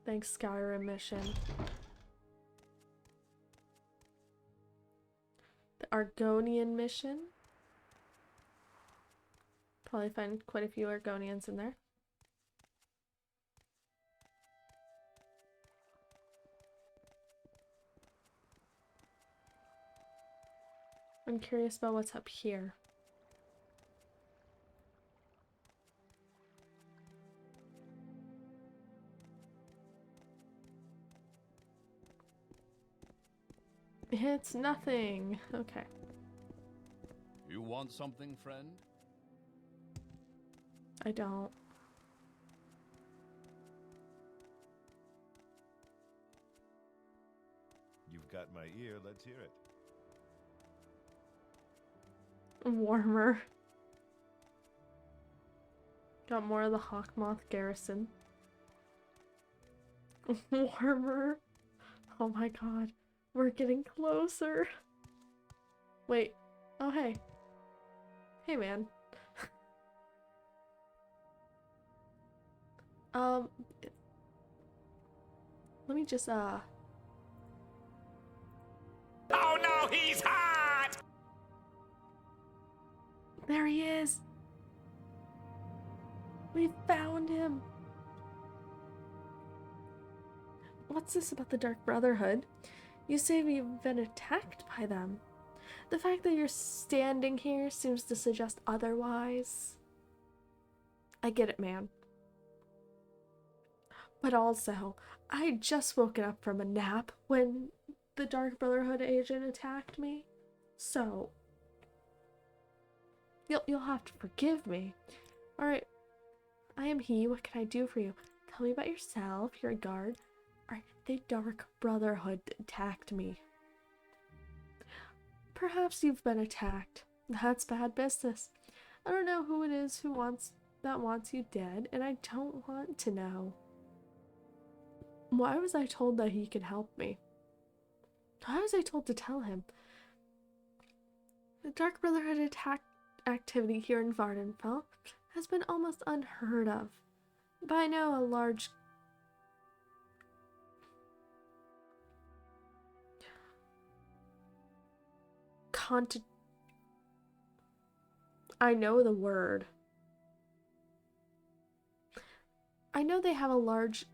Thanks, Skyrim mission. The Argonian mission? Probably find quite a few Argonians in there. I'm curious about what's up here. It's nothing. Okay. You want something, friend? I don't. You've got my ear, let's hear it. Warmer. Got more of the Hawkmoth garrison. Warmer. Oh my god. We're getting closer. Wait. Oh, hey. Hey, man. Let me just, Oh no, he's hot! There he is! We found him! What's this about the Dark Brotherhood? You say we've been attacked by them. The fact that you're standing here seems to suggest otherwise. I get it, man. But also, I had just woken up from a nap when the Dark Brotherhood agent attacked me. So, you'll have to forgive me. Alright, I am he. What can I do for you? Tell me about yourself. You're a guard. Alright, the Dark Brotherhood attacked me. Perhaps you've been attacked. That's bad business. I don't know who it is that wants you dead, and I don't want to know. Why was I told that he could help me? Why was I told to tell him? The Dark Brotherhood attack activity here in Vardenfell has been almost unheard of. But I know a large I know the word. I know they have a large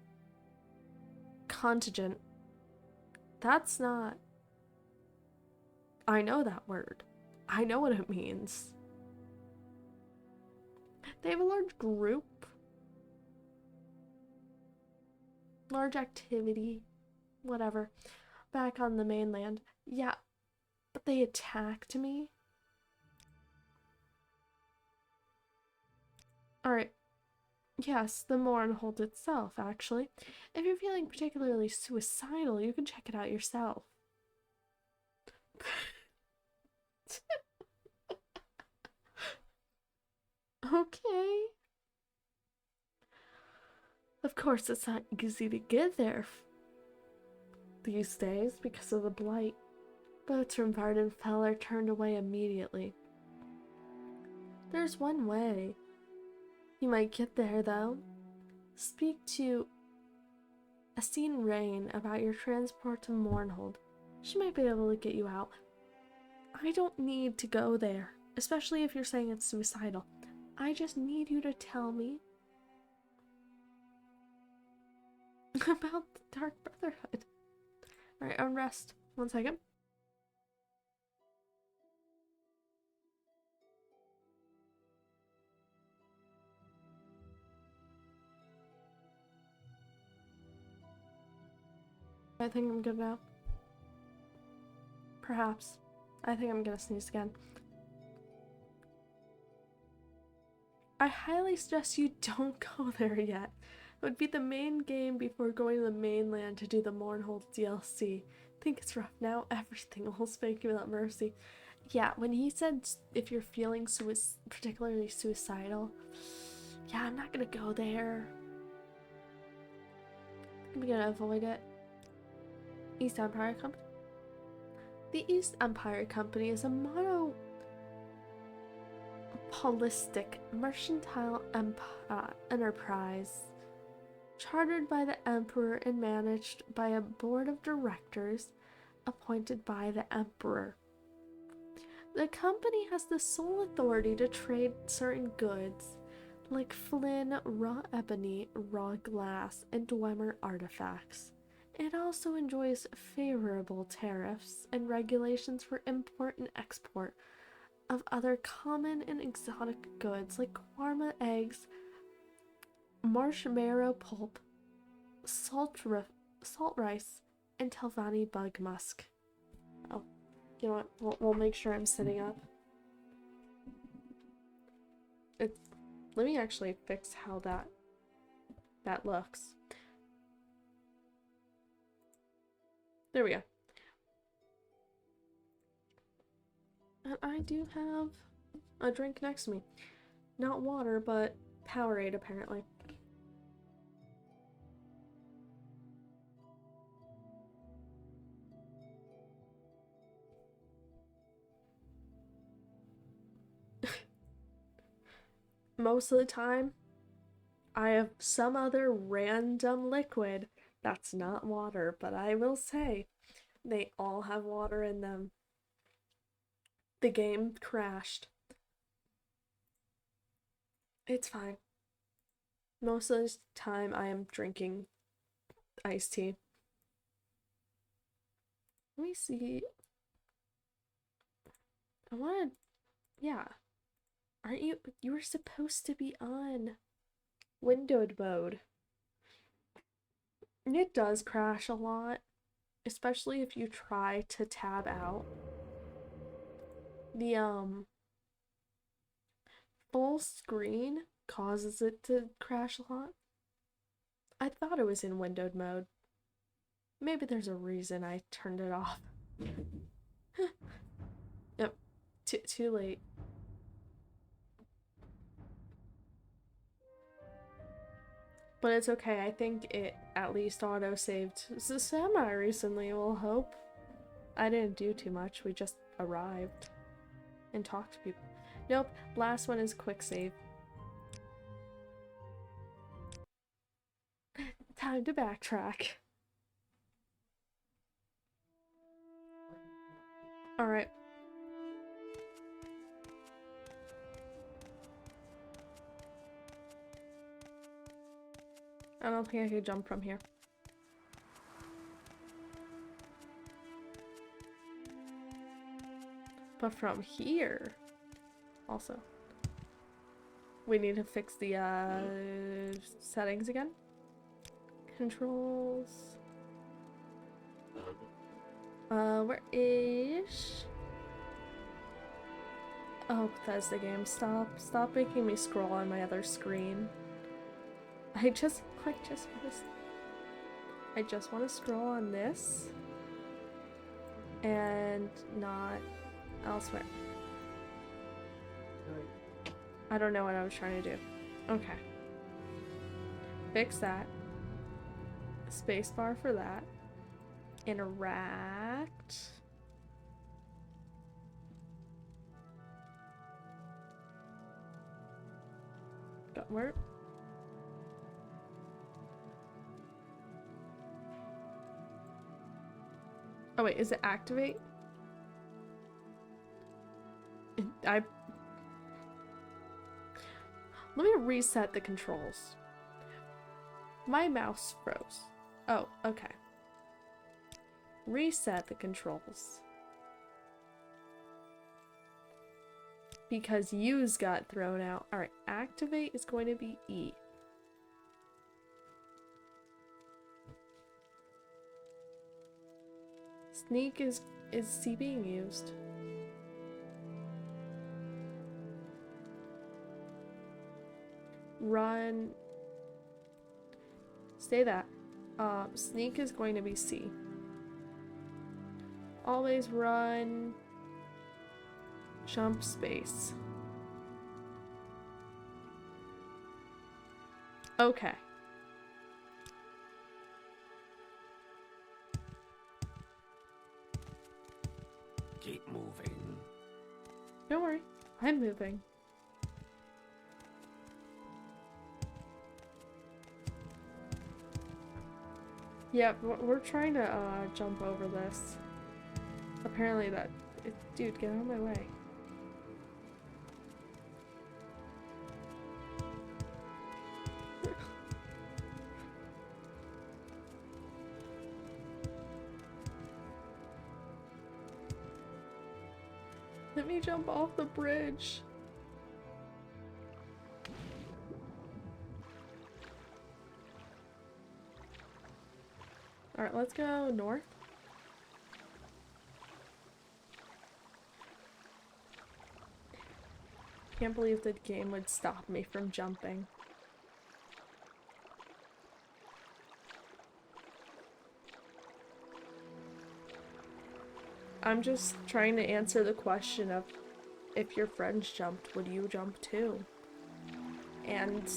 contingent. That's not. I know that word. I know what it means. They have a large group. Large activity. Whatever. Back on the mainland. Yeah, but they attacked me. Alright. Yes, the Mournhold itself, actually. If you're feeling particularly suicidal, you can check it out yourself. Okay. Of course, it's not easy to get there these days because of the blight. Boats from Vardenfell are turned away immediately. There's one way. You might get there, though. Speak to Astine Rain about your transport to Mournhold. She might be able to get you out. I don't need to go there, especially if you're saying it's suicidal. I just need you to tell me about the Dark Brotherhood. Alright, unrest. 1 second. I think I'm good now. Perhaps. I think I'm gonna sneeze again. I highly suggest you don't go there yet. It would be the main game before going to the mainland to do the Mournhold DLC. Think it's rough now? Everything will spank you without mercy. Yeah, when he said if you're feeling particularly suicidal, yeah, I'm not gonna go there. I'm gonna avoid it. East Empire Company? The East Empire Company is a monopolistic mercantile enterprise chartered by the Emperor and managed by a board of directors appointed by the Emperor. The company has the sole authority to trade certain goods like flint, raw ebony, raw glass, and Dwemer artifacts. It also enjoys favorable tariffs and regulations for import and export of other common and exotic goods like Kwarma eggs, marshmallow pulp, salt rice, and Telvanni bug musk. Oh, you know what? We'll make sure I'm sitting up. Let me actually fix how that looks. There we go. And I do have a drink next to me. Not water, but Powerade, apparently. Most of the time, I have some other random liquid that's not water, but I will say they all have water in them. The game crashed. It's fine. Most of the time I am drinking iced tea. Let me see. I wanna... Yeah. Aren't you... You were supposed to be on windowed mode. It does crash a lot, especially if you try to tab out. The full screen causes it to crash a lot. I thought it was in windowed mode. Maybe there's a reason I turned it off. Yep, too late. But it's okay, I think it at least auto-saved semi-recently, we'll hope. I didn't do too much, we just arrived and talked to people. Nope, last one is quick save. Time to backtrack. Alright. I don't think I could jump from here. But from here, also, we need to fix the settings again. Controls. Where is? Oh, Bethesda game. Stop making me scroll on my other screen. I just want to scroll on this and not elsewhere. I don't know what I was trying to do. Okay. Fix that. Spacebar for that. Interact. Got where? Oh wait, is it activate? Let me reset the controls. My mouse froze. Oh, okay. Reset the controls. Because U's got thrown out. Alright, activate is going to be E. Sneak is C being used? Run. Stay that. Sneak is going to be C. Always run. Jump space. Okay. Keep moving. Don't worry. I'm moving. Yeah, we're trying to jump over this. Apparently dude, get out of my way. Let me jump off the bridge. Alright, let's go north. Can't believe the game would stop me from jumping. I'm just trying to answer the question of if your friends jumped, would you jump too? And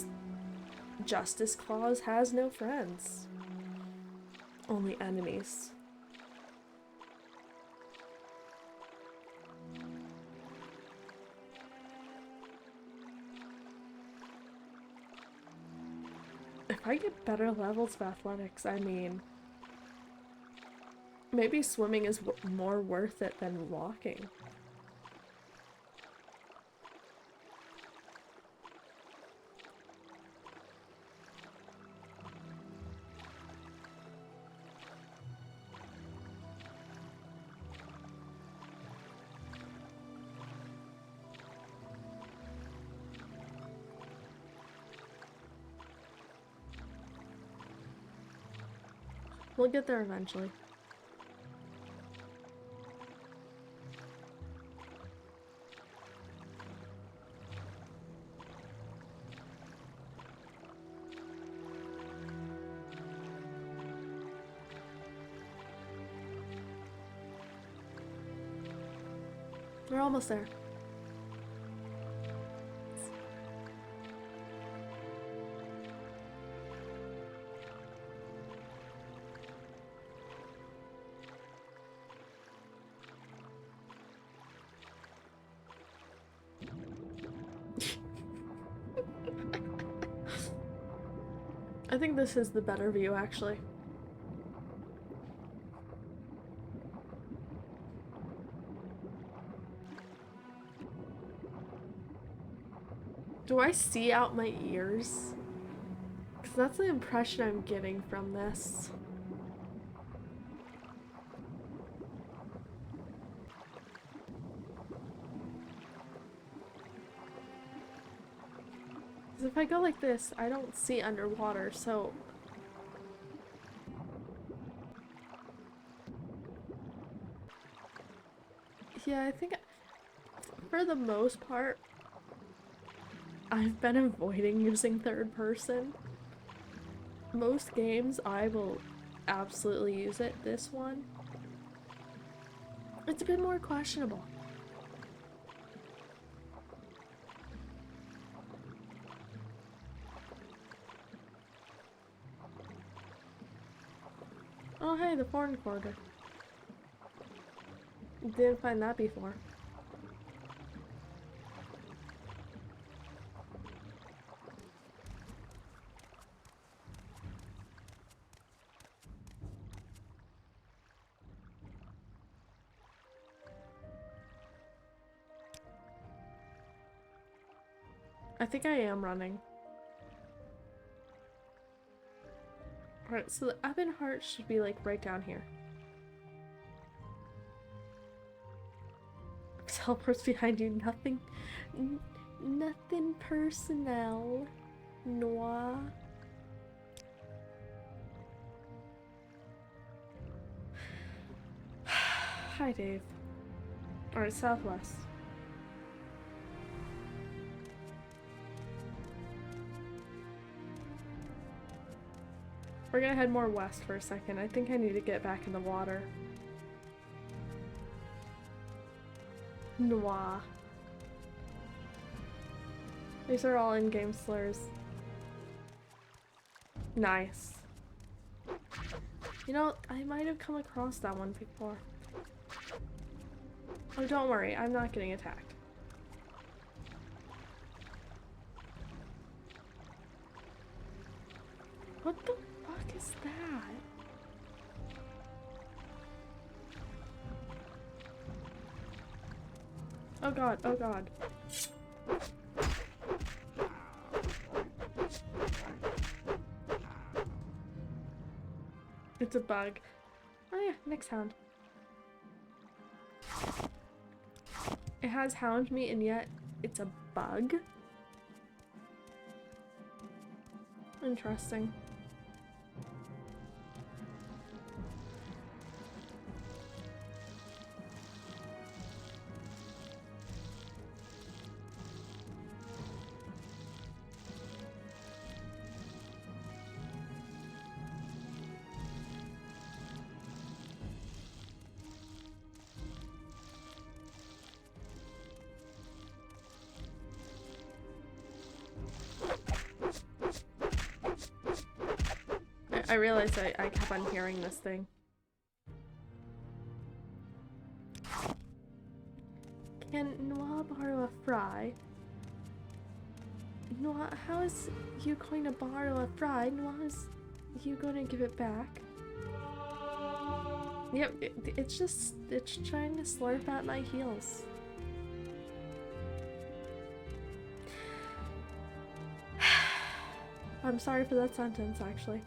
Justice Clause has no friends. Only enemies. If I get better levels of athletics, I mean, maybe swimming is more worth it than walking. We'll get there eventually. We're almost there. I think this is the better view, actually. Do I see out my ears? Because that's the impression I'm getting from this. Because if I go like this, I don't see underwater, so... Yeah, I think for the most part, I've been avoiding using third person. Most games, I will absolutely use it. This one, it's a bit more questionable. Oh hey, the foreign quarter. Didn't find that before. I think I am running. Alright, so the Ebon Heart should be like right down here. Teleports behind you, nothing. Nothing personnel. Noir. Hi, Dave. Alright, southwest. We're gonna head more west for a second. I think I need to get back in the water. Noir. These are all in-game slurs. Nice. You know, I might have come across that one before. Oh, don't worry. I'm not getting attacked. What the fuck is that? Oh god, oh god. It's a bug. Oh yeah, next hound. It has hound meat and yet it's a bug? Interesting. I realized I kept on hearing this thing. Can Noah borrow a fry? Noah, how is you going to borrow a fry? Noah, is you going to give it back? Yep, it's trying to slurp at my heels. I'm sorry for that sentence, actually.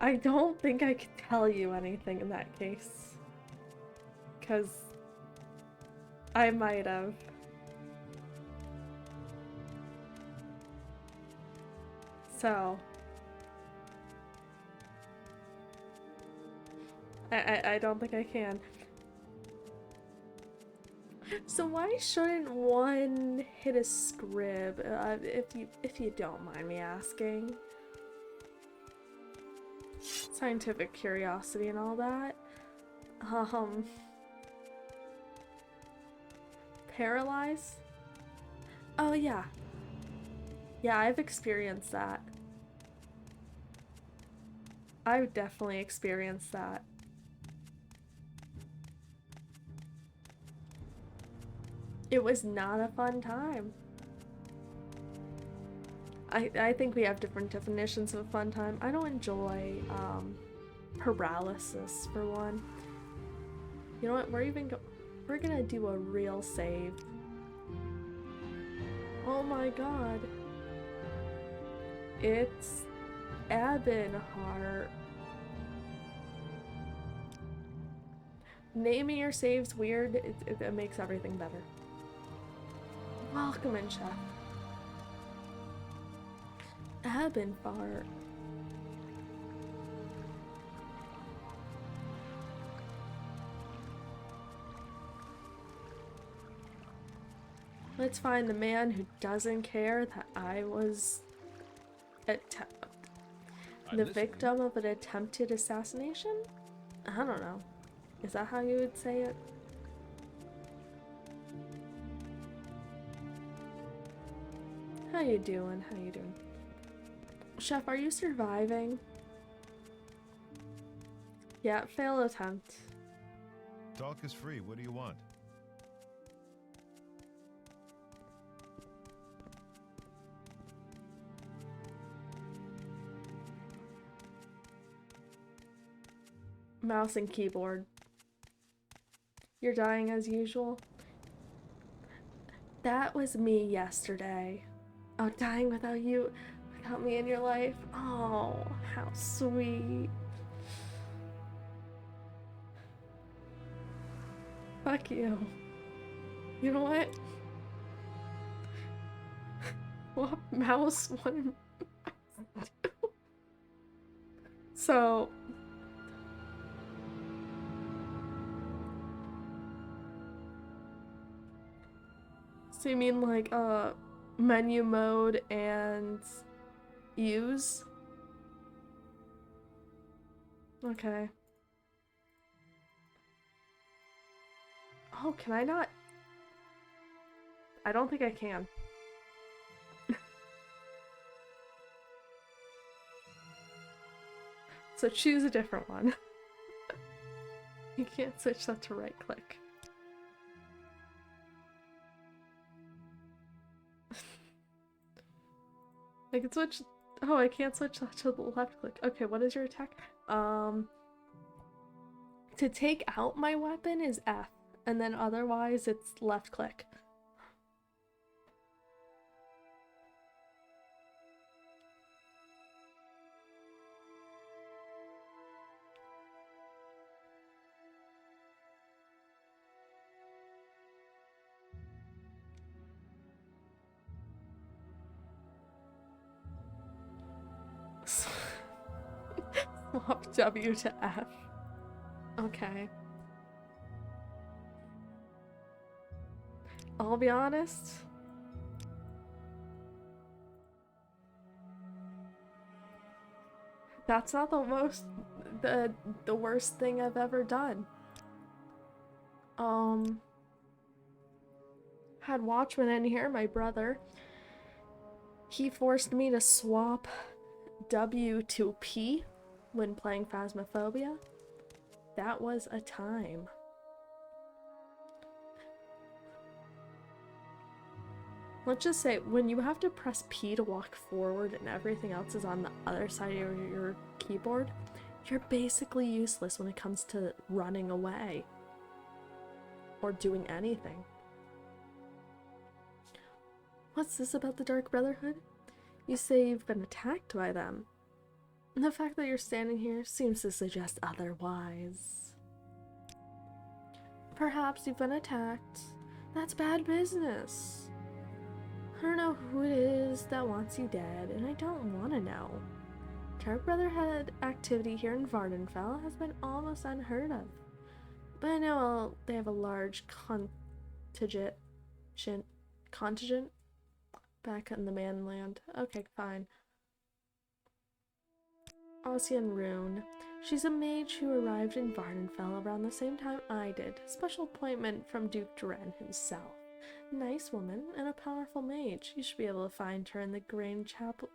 I don't think I could tell you anything in that case. 'Cause I might have. So I don't think I can. So why shouldn't one hit a scrib, if you don't mind me asking? Scientific curiosity and all that. Um, paralyze? Oh yeah. Yeah, I've experienced that. I've definitely experienced that. It was not a fun time. I think we have different definitions of a fun time. I don't enjoy paralysis for one. You know what? We're gonna do a real save. Oh my god. It's Ebonheart. Naming your saves weird, it makes everything better. Welcome in, Chef. Ebonheart. Let's find the man who doesn't care that I was the victim of an attempted assassination? I don't know. Is that how you would say it? How you doing? How you doing? Chef, are you surviving? Yeah, fail attempt. Talk is free. What do you want? Mouse and keyboard. You're dying as usual. That was me yesterday. Oh, dying without you, without me in your life. Oh, how sweet. Fuck you. You know what? What mouse? What? So. So you mean like menu mode and use? Okay. Oh, can I not? I don't think I can. So choose a different one. You can't switch that to right click. I can switch. Oh, I can't switch that to the left click. Okay, what is your attack? To take out my weapon is F, and then otherwise it's left click. Swap W to F. Okay. I'll be honest. That's not the worst thing I've ever done. Had Watchman in here, my brother. He forced me to swap W to P when playing Phasmophobia. That was a time. Let's just say, when you have to press P to walk forward and everything else is on the other side of your keyboard, you're basically useless when it comes to running away or doing anything. What's this about the Dark Brotherhood? You say you've been attacked by them. And the fact that you're standing here seems to suggest otherwise. Perhaps you've been attacked. That's bad business. I don't know who it is that wants you dead, and I don't want to know. Dark Brotherhood activity here in Vardenfell has been almost unheard of. But I know they have a large contingent back in the mainland. Okay, fine. Ossian Rune. She's a mage who arrived in Vardenfell around the same time I did. Special appointment from Duke Duran himself. Nice woman and a powerful mage. You should be able to find her in the Grand Chapel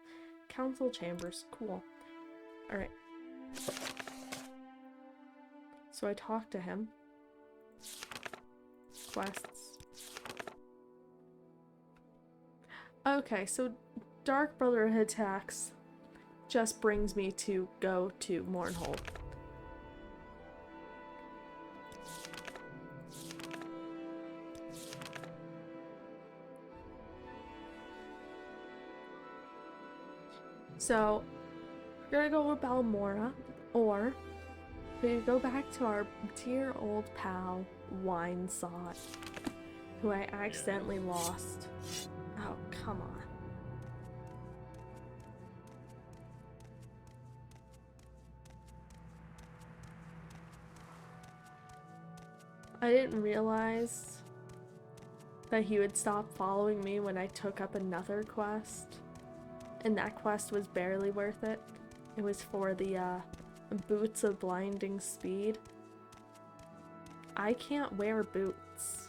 Council Chambers. Cool. Alright. So I talked to him. Quests. Okay, so Dark Brotherhood attacks just brings me to go to Mournhold. So, we're gonna go to Balmora, or we could go back to our dear old pal, Winesot, who I accidentally lost. Oh, come on. I didn't realize that he would stop following me when I took up another quest. And that quest was barely worth it. It was for the boots of blinding speed. I can't wear boots.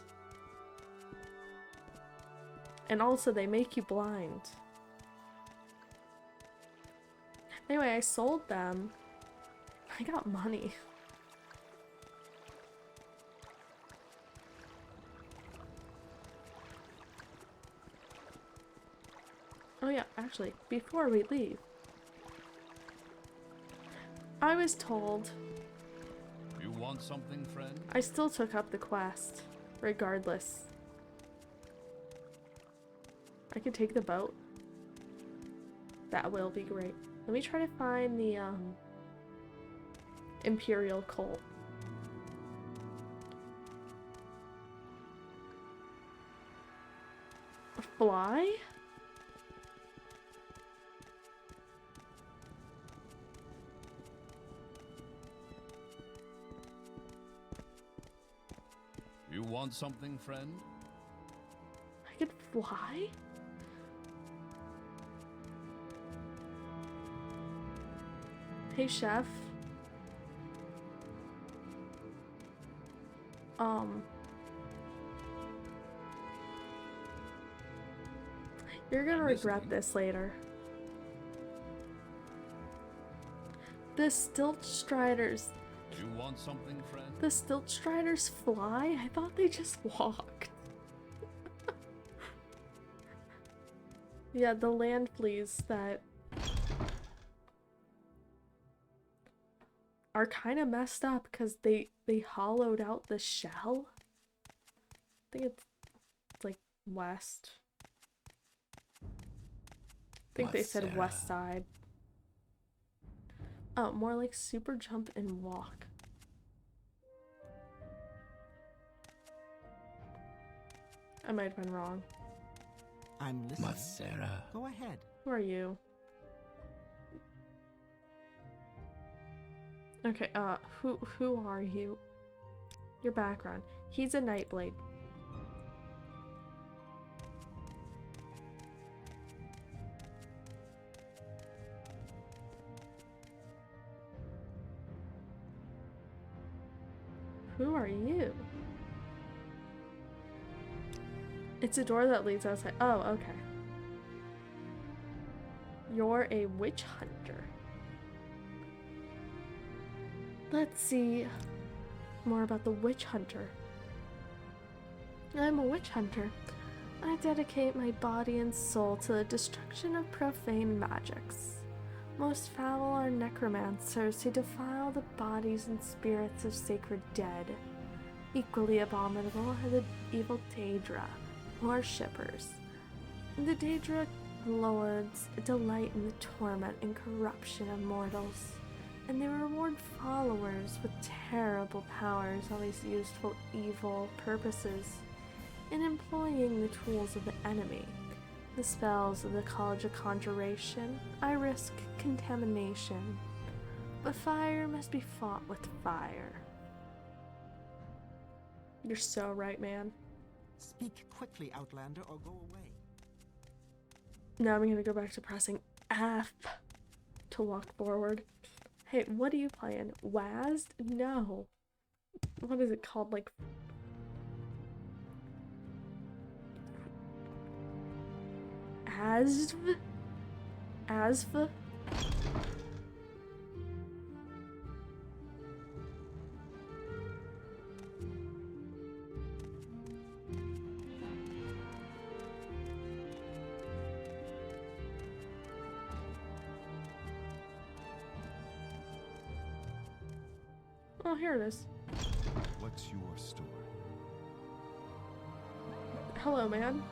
And also they make you blind. Anyway, I sold them. I got money. Oh yeah, actually, before we leave, I was told You want something, friend? I still took up the quest, regardless. I could take the boat. That will be great. Let me try to find the Imperial Colt. A fly? You want something, friend? I could fly? Hey, chef. You're gonna regret this later. The Stilt Striders. You want something, friend? The Stilt Striders fly? I thought they just walked. Yeah, the land fleas that are kind of messed up because they hollowed out the shell. I think it's like west. I think they said west side. Oh, more like super jump and walk. I might have been wrong. I'm listening. Sarah. Go ahead. Who are you? Okay, who are you? Your background. He's a Nightblade. Who are you? It's a door that leads outside. Oh, okay. You're a witch hunter. Let's see more about the witch hunter. I'm a witch hunter. I dedicate my body and soul to the destruction of profane magics. Most foul are necromancers who defile the bodies and spirits of sacred dead. Equally abominable are the evil Daedra, worshippers. The Daedra lords delight in the torment and corruption of mortals, and they reward followers with terrible powers on these useful evil purposes. In employing the tools of the enemy, the spells of the College of Conjuration, I risk contamination. But fire must be fought with fire. You're so right, man. Speak quickly, Outlander, or go away. Now I'm gonna go back to pressing F to walk forward. Hey, what are you playing? WASD? No. What is it called? Like... ASV? ASV? Oh, here it is. What's your story? Hello, man.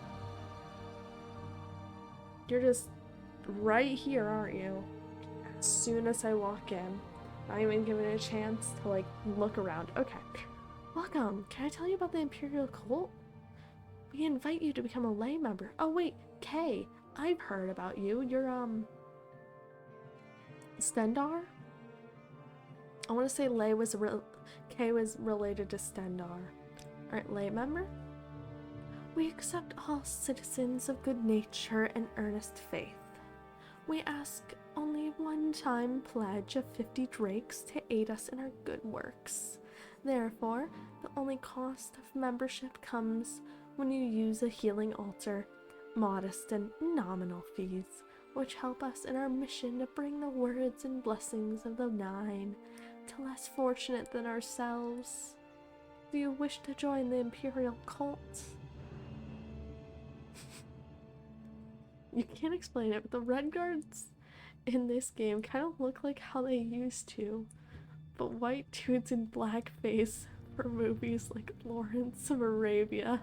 You're just right here, aren't you? As soon as I walk in. Not even given a chance to, like, look around. Okay. Welcome. Can I tell you about the Imperial Cult? We invite you to become a lay member. Oh, wait. Kay, I've heard about you. You're, Stendar? I want to say Kay was related to Stendar. Alright, lay member? We accept all citizens of good nature and earnest faith. We ask only one-time pledge of 50 drakes to aid us in our good works. Therefore, the only cost of membership comes when you use a healing altar, modest and nominal fees, which help us in our mission to bring the words and blessings of the Nine to less fortunate than ourselves. Do you wish to join the Imperial Cult? You can't explain it, but the Red Guards in this game kind of look like how they used to, but white dudes in blackface for movies like Lawrence of Arabia.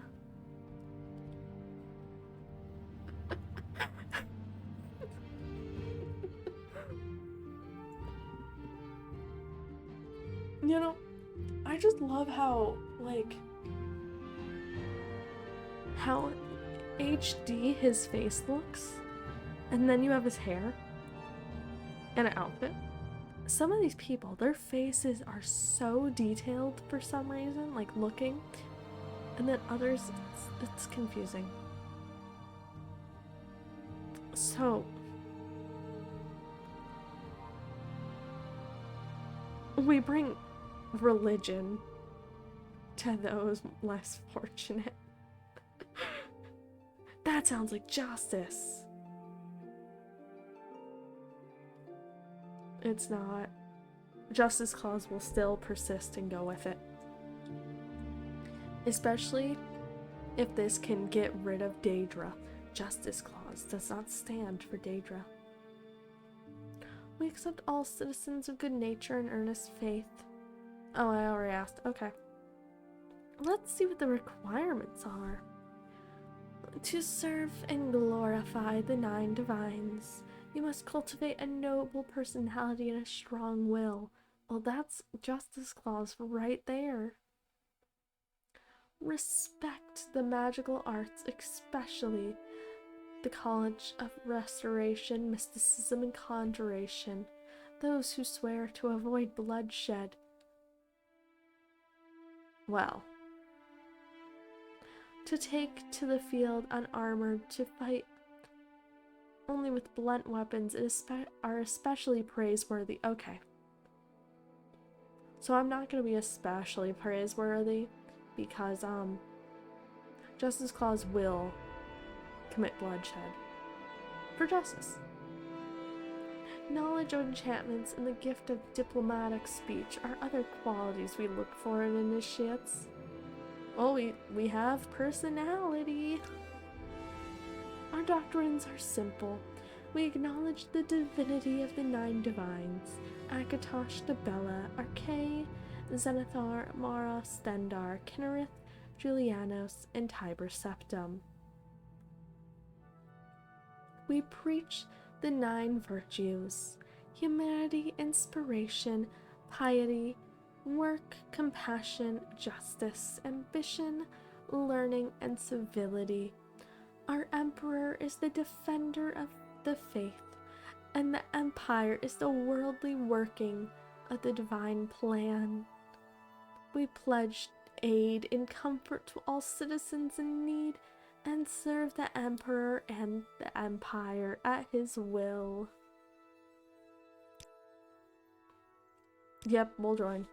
You know, I just love how, like, how HD his face looks, and then you have his hair and an outfit. Some of these people, their faces are so detailed for some reason, like looking, and then others, it's confusing. So, we bring religion to those less fortunate. That sounds like justice. It's not. Justice Clause will still persist and go with it. Especially if this can get rid of Daedra. Justice Clause does not stand for Daedra. We accept all citizens of good nature and earnest faith. Oh, I already asked. Okay. Let's see what the requirements are. To serve and glorify the Nine Divines, you must cultivate a noble personality and a strong will. Well, that's Justice Clause right there. Respect the magical arts, especially the College of Restoration, Mysticism, and Conjuration. Those who swear to avoid bloodshed. Well, to take to the field unarmored, to fight only with blunt weapons are especially praiseworthy. Okay. So I'm not going to be especially praiseworthy because, Justice Clause will commit bloodshed for justice. Knowledge of enchantments and the gift of diplomatic speech are other qualities we look for in initiates. Well, we have personality. Our doctrines are simple. We acknowledge the divinity of the Nine Divines, Akatosh, Bella, Arche, Zenithar, Mara, Stendar, Kinnereth, Julianos, and Tiber Septum. We preach the 9 virtues: humanity, inspiration, piety, work, compassion, justice, ambition, learning, and civility. Our emperor is the defender of the faith, and the empire is the worldly working of the divine plan. We pledge aid and comfort to all citizens in need, and serve the emperor and the empire at his will. Yep, we'll join.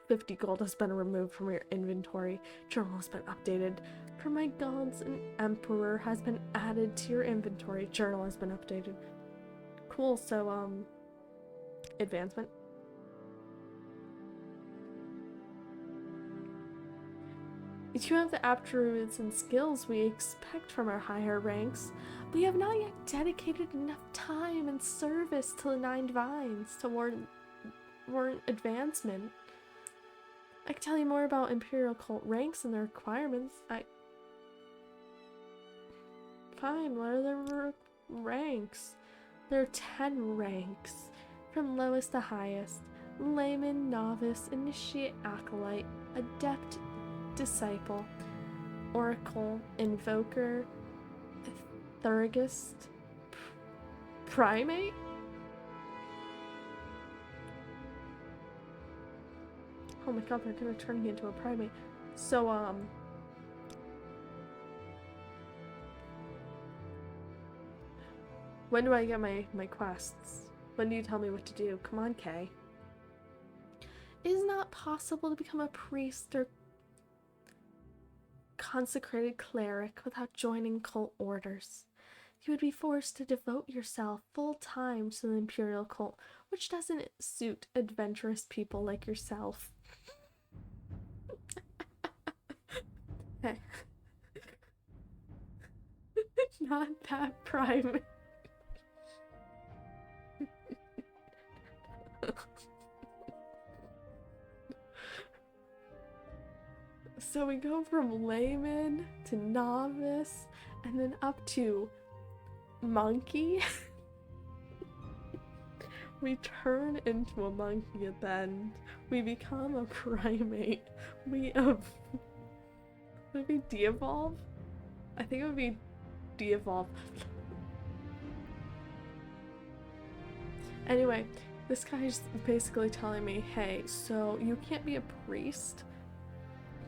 50 gold has been removed from your inventory. Journal has been updated. For my gods, an emperor has been added to your inventory. Journal has been updated. Cool, so, advancement. You have the attributes and skills we expect from our higher ranks. We have not yet dedicated enough time and service to the 9 divines to warrant advancement. I can tell you more about Imperial Cult ranks and their requirements. Fine, what are their ranks? There are 10 ranks, from lowest to highest. Layman, Novice, Initiate, Acolyte, Adept, Disciple, Oracle, Invoker, Thurgist, Primate? Oh my god, they're gonna turn me into a primate. So, when do I get my quests? When do you tell me what to do? Come on, Kay. It is not possible to become a priest or consecrated cleric without joining cult orders. You would be forced to devote yourself full time to the Imperial Cult, which doesn't suit adventurous people like yourself. Hey. Not that primate. So we go from layman to novice and then up to monkey. We turn into a monkey at the end. We become a primate. Would it be de-evolve? I think it would be de-evolve. Anyway, this guy's basically telling me, hey, so you can't be a priest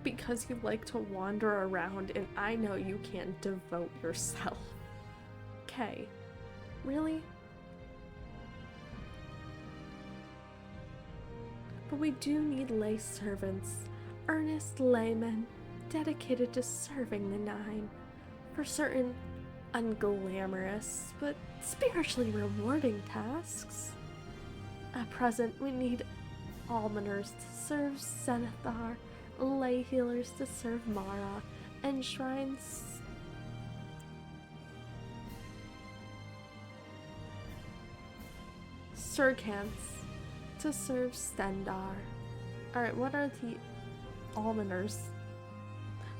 because you like to wander around and I know you can't devote yourself. Okay. Really? But we do need lay servants, earnest laymen, dedicated to serving the 9, for certain unglamorous but spiritually rewarding tasks. At present, we need almoners to serve Zenithar, lay healers to serve Mara, and shrines Surcants to serve Stendar. Alright, what are the almoners?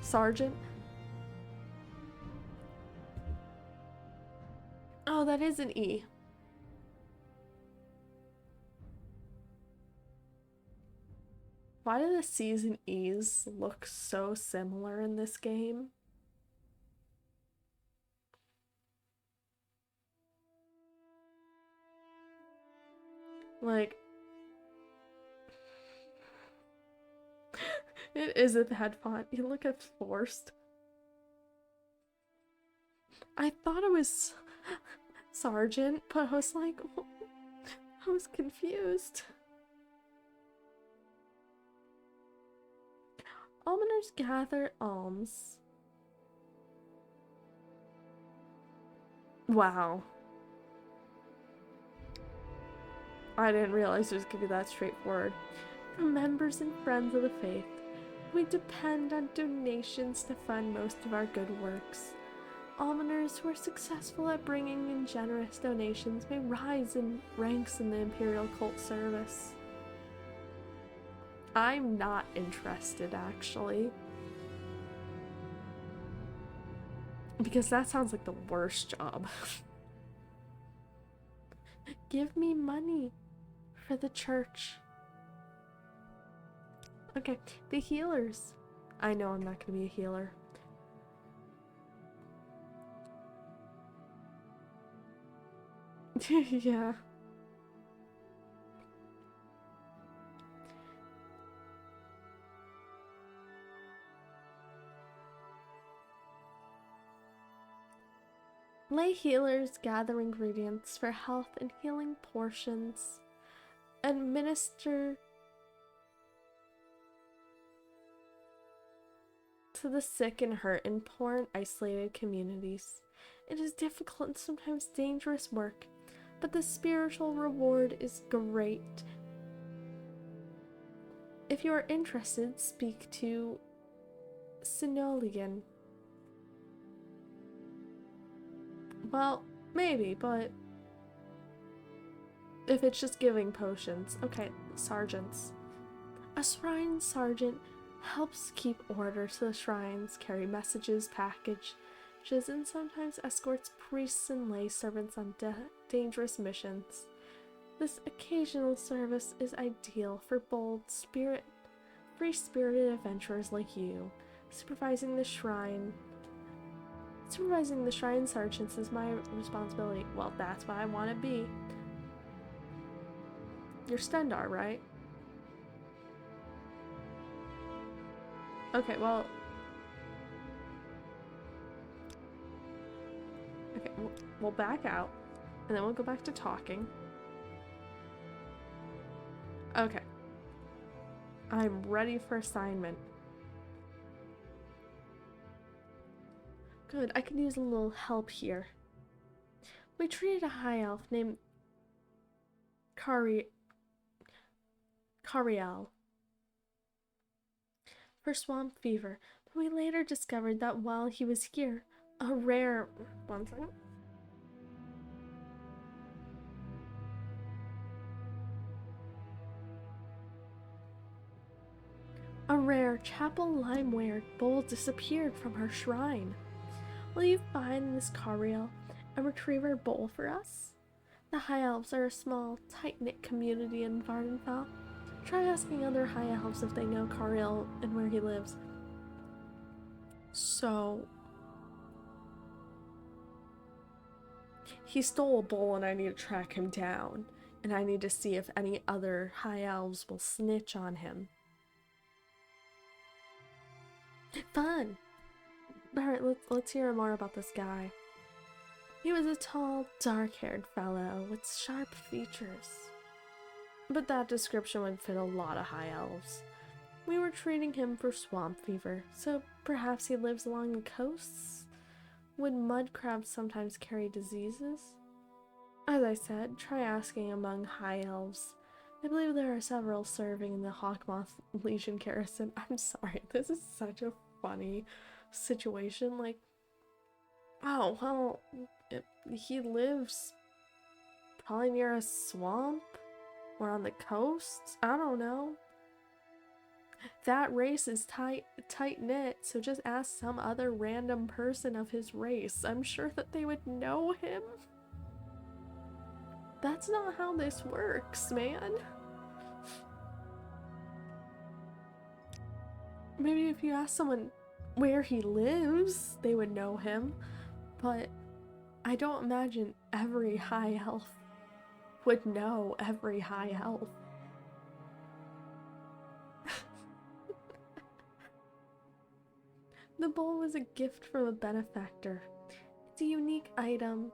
Sergeant? Oh, that is an E. Why do the C's and E's look so similar in this game? Like, it is a bad font. You look at forced. I thought it was Sergeant, but I was like, I was confused. Almoners gather alms. Wow. I didn't realize it was gonna be that straightforward. From members and friends of the faith, we depend on donations to fund most of our good works. Almoners who are successful at bringing in generous donations may rise in ranks in the Imperial Cult service. I'm not interested, actually. Because that sounds like the worst job. Give me money for the church. Okay, the healers. I know I'm not gonna be a healer. Yeah. Lay healers gather ingredients for health and healing portions. administer to the sick and hurt in poor and isolated communities. It is difficult and sometimes dangerous work, but the spiritual reward is great. If you are interested, speak to Sinoligan. Well, maybe, but if it's just giving potions. Okay, sergeants. A shrine sergeant helps keep order to the shrines, carry messages, packages, and sometimes escorts priests and lay servants on dangerous missions. This occasional service is ideal for bold, free-spirited adventurers like you. Supervising the shrine sergeants is my responsibility. Well, that's what I want to be. You're Stendar, right? Okay, well... Okay, we'll back out, and then we'll go back to talking. Okay. I'm ready for assignment. Good, I could use a little help here. We treated a high elf named Cariel for swamp fever, but we later discovered that while he was here, a rare... One second. A rare chapel limeware bowl disappeared from her shrine. Will you find this Cariel and retrieve her bowl for us? The High Elves are a small, tight-knit community in Vardenfell. Try asking other High Elves if they know Cariel and where he lives. So... he stole a bowl and I need to track him down. And I need to see if any other High Elves will snitch on him. Fun! Alright, let's hear more about this guy. He was a tall, dark-haired fellow with sharp features. But that description would fit a lot of High Elves. We were treating him for swamp fever, so perhaps he lives along the coasts? Would mud crabs sometimes carry diseases? As I said, try asking among High Elves. I believe there are several serving in the Hawkmoth Legion garrison. I'm sorry, this is such a funny situation. Like, oh, well, he lives probably near a swamp or on the coast. I don't know. That race is tight-knit, so just ask some other random person of his race. I'm sure that they would know him. That's not how this works, man. Maybe if you ask someone where he lives, they would know him. But I don't imagine every High Elf would know every High Elf. The bowl was a gift from a benefactor. It's a unique item,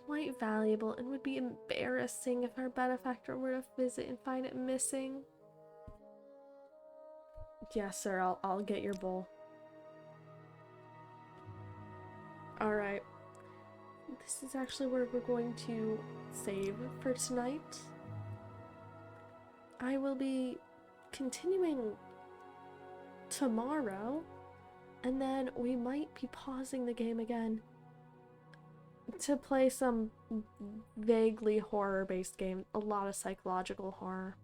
quite valuable, and would be embarrassing if our benefactor were to visit and find it missing. Yes, sir, I'll get your bowl. Alright. This is actually where we're going to save for tonight. I will be continuing tomorrow, and then we might be pausing the game again to play some vaguely horror-based game. A lot of psychological horror.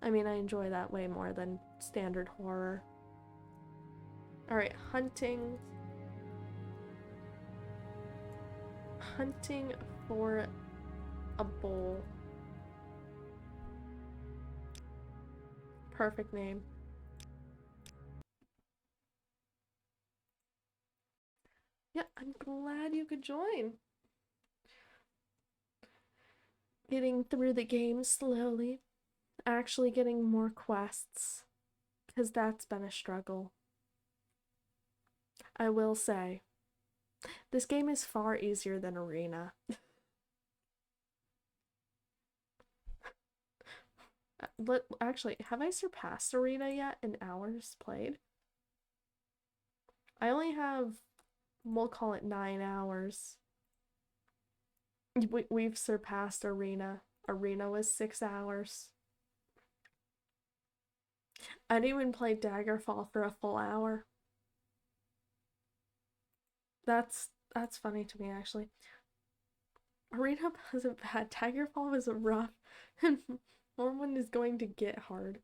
I mean, I enjoy that way more than standard horror. Alright, hunting. Hunting for a bowl. Perfect name. Yeah, I'm glad you could join. Getting through the game slowly. Actually getting more quests. Because that's been a struggle. I will say, this game is far easier than Arena. Actually, have I surpassed Arena yet in hours played? I only have, we'll call it 9 hours. We've surpassed Arena. Arena was 6 hours. I didn't even play Daggerfall for a full hour. That's funny to me, actually. Arena wasn't bad. Daggerfall was rough. And Mormon is going to get hard.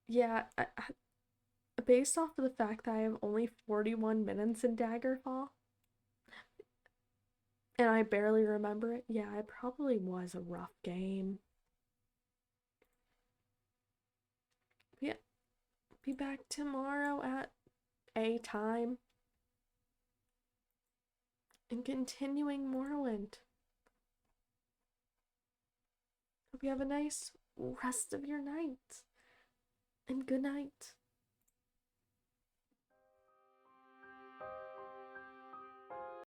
Yeah, based off of the fact that I have only 41 minutes in Daggerfall, and I barely remember it, yeah, it probably was a rough game. Yeah, be back tomorrow at a time. And continuing Morrowind. Hope you have a nice rest of your night. And good night.